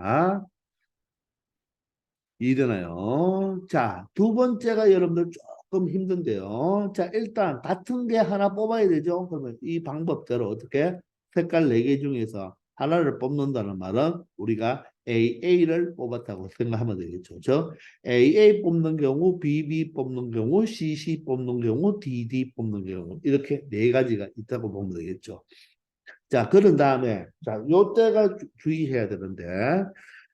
이해되나요? 자, 두 번째가 여러분들 조금 힘든데요. 자, 일단 같은 게 하나 뽑아야 되죠. 그러면 이 방법대로 어떻게 색깔 4개 중에서 하나를 뽑는다는 말은 우리가 AA를 뽑았다고 생각하면 되겠죠. 저 AA 뽑는 경우, BB 뽑는 경우, CC 뽑는 경우, DD 뽑는 경우 이렇게 4가지가 있다고 보면 되겠죠. 자, 그런 다음에 자, 요때가 주의해야 되는데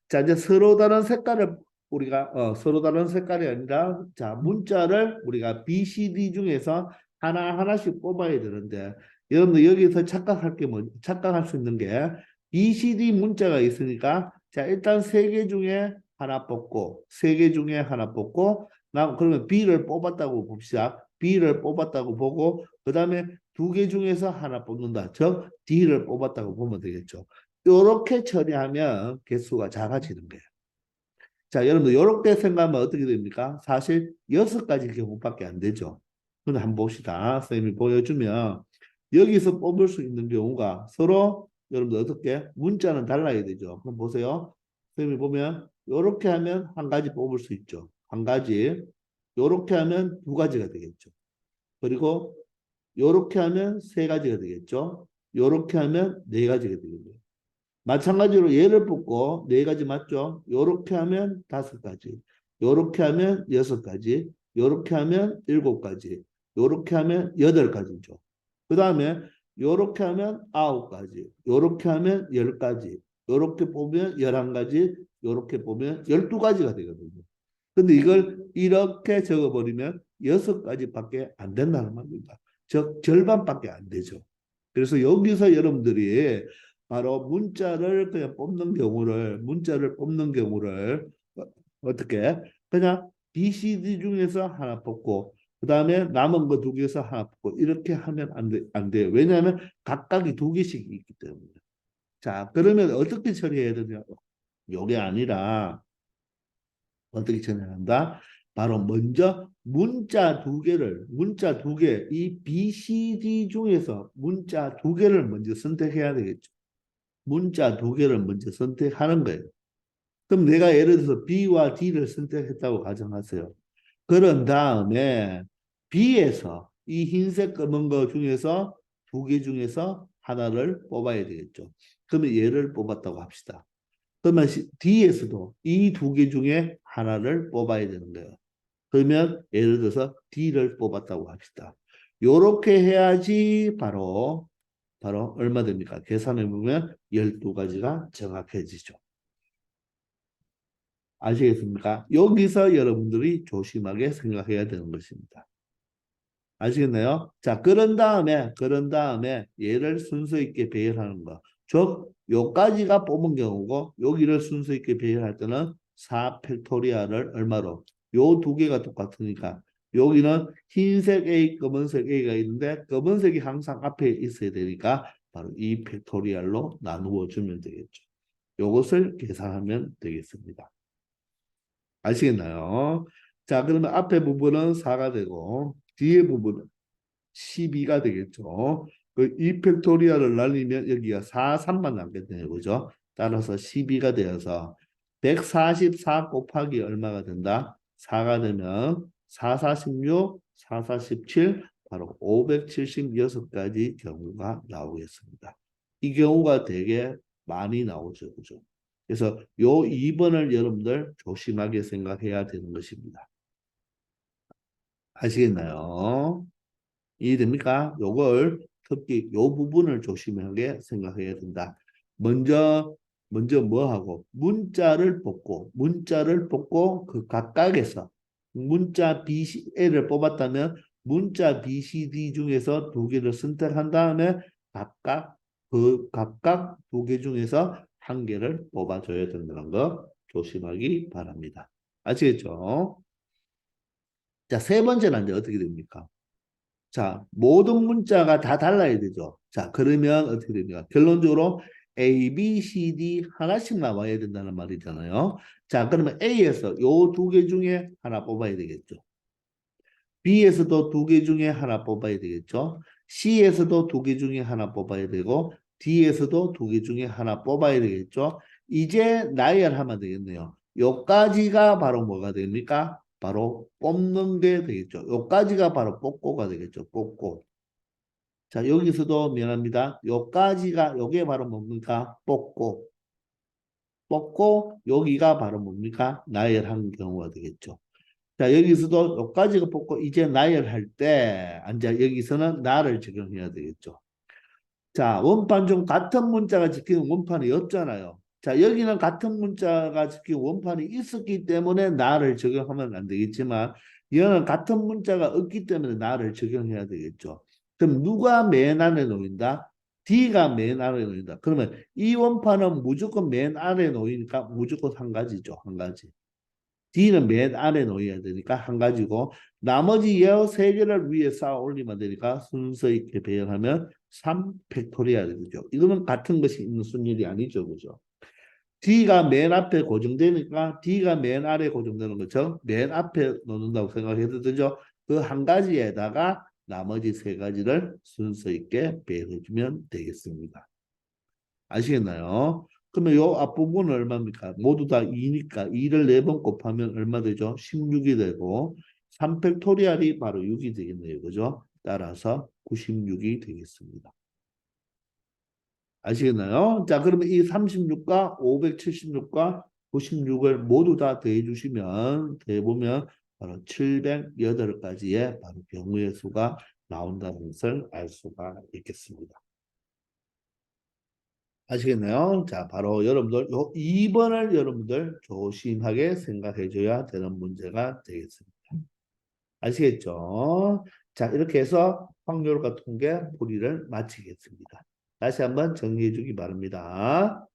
자, 이제 서로 다른 색깔을 우리가 서로 다른 색깔이 아니라 자, 문자를 우리가 B, C, D 중에서 하나하나씩 뽑아야 되는데 여러분들 여기서 착각할 게 뭐, 착각할 수 있는 게 B, C, D 문자가 있으니까 자, 일단 3개 중에 하나 뽑고 3개 중에 하나 뽑고 그러면 B를 뽑았다고 봅시다. B를 뽑았다고 보고 그다음에 2개 중에서 하나 뽑는다. 즉 D를 뽑았다고 보면 되겠죠. 이렇게 처리하면 개수가 작아지는 거예요. 자, 여러분들 이렇게 생각하면 어떻게 됩니까? 사실 6가지 경우밖에 안 되죠. 근데 한번 봅시다. 선생님이 보여주면 여기서 뽑을 수 있는 경우가 서로 여러분들 어떻게 문자는 달라야 되죠. 그럼 보세요. 선생님이 보면 이렇게 하면 한 가지 뽑을 수 있죠. 한 가지. 이렇게 하면 2가지가 되겠죠. 그리고 이렇게 하면 3가지가 되겠죠. 이렇게 하면 4가지가 되겠네요. 마찬가지로 얘를 뽑고 4가지 맞죠? 요렇게 하면 5가지, 요렇게 하면 6가지, 요렇게 하면 7가지, 요렇게 하면 8가지죠. 그 다음에 요렇게 하면 9가지, 요렇게 하면 10가지, 요렇게 보면 11가지, 요렇게 보면 12가지가 되거든요. 근데 이걸 이렇게 적어버리면 6가지밖에 안 된다는 말입니다. 즉 절반밖에 안 되죠. 그래서 여기서 여러분들이 바로 문자를 뽑는 경우를 어떻게 그냥 BCD 중에서 하나 뽑고 그 다음에 남은 거 2개에서 하나 뽑고 이렇게 하면 안 돼요. 왜냐하면 각각이 2개씩 있기 때문에. 자, 그러면 어떻게 처리해야 되냐? 요게 아니라 어떻게 처리한다? 바로 먼저 문자 두 개, 이 BCD 중에서 문자 2개를 먼저 선택해야 되겠죠. 문자 2개를 먼저 선택하는 거예요. 그럼 내가 예를 들어서 B와 D를 선택했다고 가정하세요. 그런 다음에 B에서 이 흰색 검은 거 중에서 2개 중에서 하나를 뽑아야 되겠죠. 그러면 얘를 뽑았다고 합시다. 그러면 D에서도 이 2개 중에 하나를 뽑아야 되는 거예요. 그러면 예를 들어서 D를 뽑았다고 합시다. 요렇게 해야지 바로 얼마 됩니까? 계산해 보면 12가지가 정확해지죠. 아시겠습니까? 여기서 여러분들이 조심하게 생각해야 되는 것입니다. 아시겠나요? 자, 그런 다음에 얘를 순서 있게 배열하는 거. 즉, 요까지가 뽑은 경우고, 여기를 순서 있게 배열할 때는 4 팩토리얼을 얼마로? 요 2개가 똑같으니까. 여기는 흰색 A, 검은색 A가 있는데, 검은색이 항상 앞에 있어야 되니까, 바로 2 팩토리얼로 나누어 주면 되겠죠. 요것을 계산하면 되겠습니다. 아시겠나요? 자, 그러면 앞에 부분은 4가 되고, 뒤에 부분은 12가 되겠죠. 그 2팩토리얼을 날리면 여기가 4, 3만 남겠네요. 그죠? 따라서 12가 되어서 144 곱하기 얼마가 된다? 4가 되면 4, 46, 4, 47, 바로 576가지 경우가 나오겠습니다. 이 경우가 되게 많이 나오죠. 그죠? 그래서 요 2번을 여러분들 조심하게 생각해야 되는 것입니다. 아시겠나요? 이해됩니까? 요걸 특히 요 부분을 조심하게 생각해야 된다. 먼저 뭐 하고 문자를 뽑고 그 각각에서 문자 BC를 뽑았다면 문자 BCD 중에서 2개를 선택한 다음에 각각 2개 중에서 1개를 뽑아줘야 된다는 거 조심하기 바랍니다. 아시겠죠? 자, 세 번째는 이제 어떻게 됩니까? 자, 모든 문자가 다 달라야 되죠. 자, 그러면 어떻게 됩니까? 결론적으로 A, B, C, D 하나씩 나와야 된다는 말이잖아요. 자, 그러면 A에서 요 2개 중에 하나 뽑아야 되겠죠. B에서도 2개 중에 하나 뽑아야 되겠죠. C에서도 2개 중에 하나 뽑아야 되고 D에서도 2개 중에 하나 뽑아야 되겠죠. 이제 나열하면 되겠네요. 요까지가 바로 뭐가 됩니까? 바로 뽑는 게 되겠죠. 요까지가 바로 뽑고가 되겠죠. 뽑고. 자, 여기서도 미안합니다. 요게 바로 뭡니까? 뽑고, 여기가 바로 뭡니까? 나열한 경우가 되겠죠. 자, 여기서도 요까지가 뽑고, 이제 나열할 때, 이제 여기서는 나를 적용해야 되겠죠. 자, 원판 중 같은 문자가 적힌 원판이 없잖아요. 자, 여기는 같은 문자가 적힌 원판이 있었기 때문에 나를 적용하면 안 되겠지만, 얘는 같은 문자가 없기 때문에 나를 적용해야 되겠죠. 그럼 누가 맨 아래 놓인다? D가 맨 아래 놓인다. 그러면 이 원판은 무조건 맨 아래 놓이니까 무조건 한 가지죠. 한 가지. D는 맨 아래 놓여야 되니까 한 가지고 나머지 여 세 개를 위에 쌓아 올리면 되니까 순서 있게 배열하면 3 팩토리얼이 되죠. 이거는 같은 것이 있는 순열이 아니죠. 그죠? D가 맨 앞에 고정되니까 D가 맨 아래 고정되는 거죠. 맨 앞에 놓는다고 생각해도 되죠. 그 한 가지에다가 나머지 3가지를 순서 있게 배열해주면 되겠습니다. 아시겠나요? 그러면 요 앞부분은 얼마입니까? 모두 다 2니까 2를 4번 곱하면 얼마 되죠? 16이 되고 3팩토리얼이 바로 6이 되겠네요. 그죠? 따라서 96이 되겠습니다. 아시겠나요? 자, 그러면 이 36과 576과 96을 모두 다 더해보면 바로 708가지의 바로 경우의 수가 나온다는 것을 알 수가 있겠습니다. 아시겠나요? 자, 바로 여러분들 요 2번을 여러분들 조심하게 생각해 줘야 되는 문제가 되겠습니다. 아시겠죠? 자, 이렇게 해서 확률과 통계 풀이를 마치겠습니다. 다시 한번 정리해 주기 바랍니다.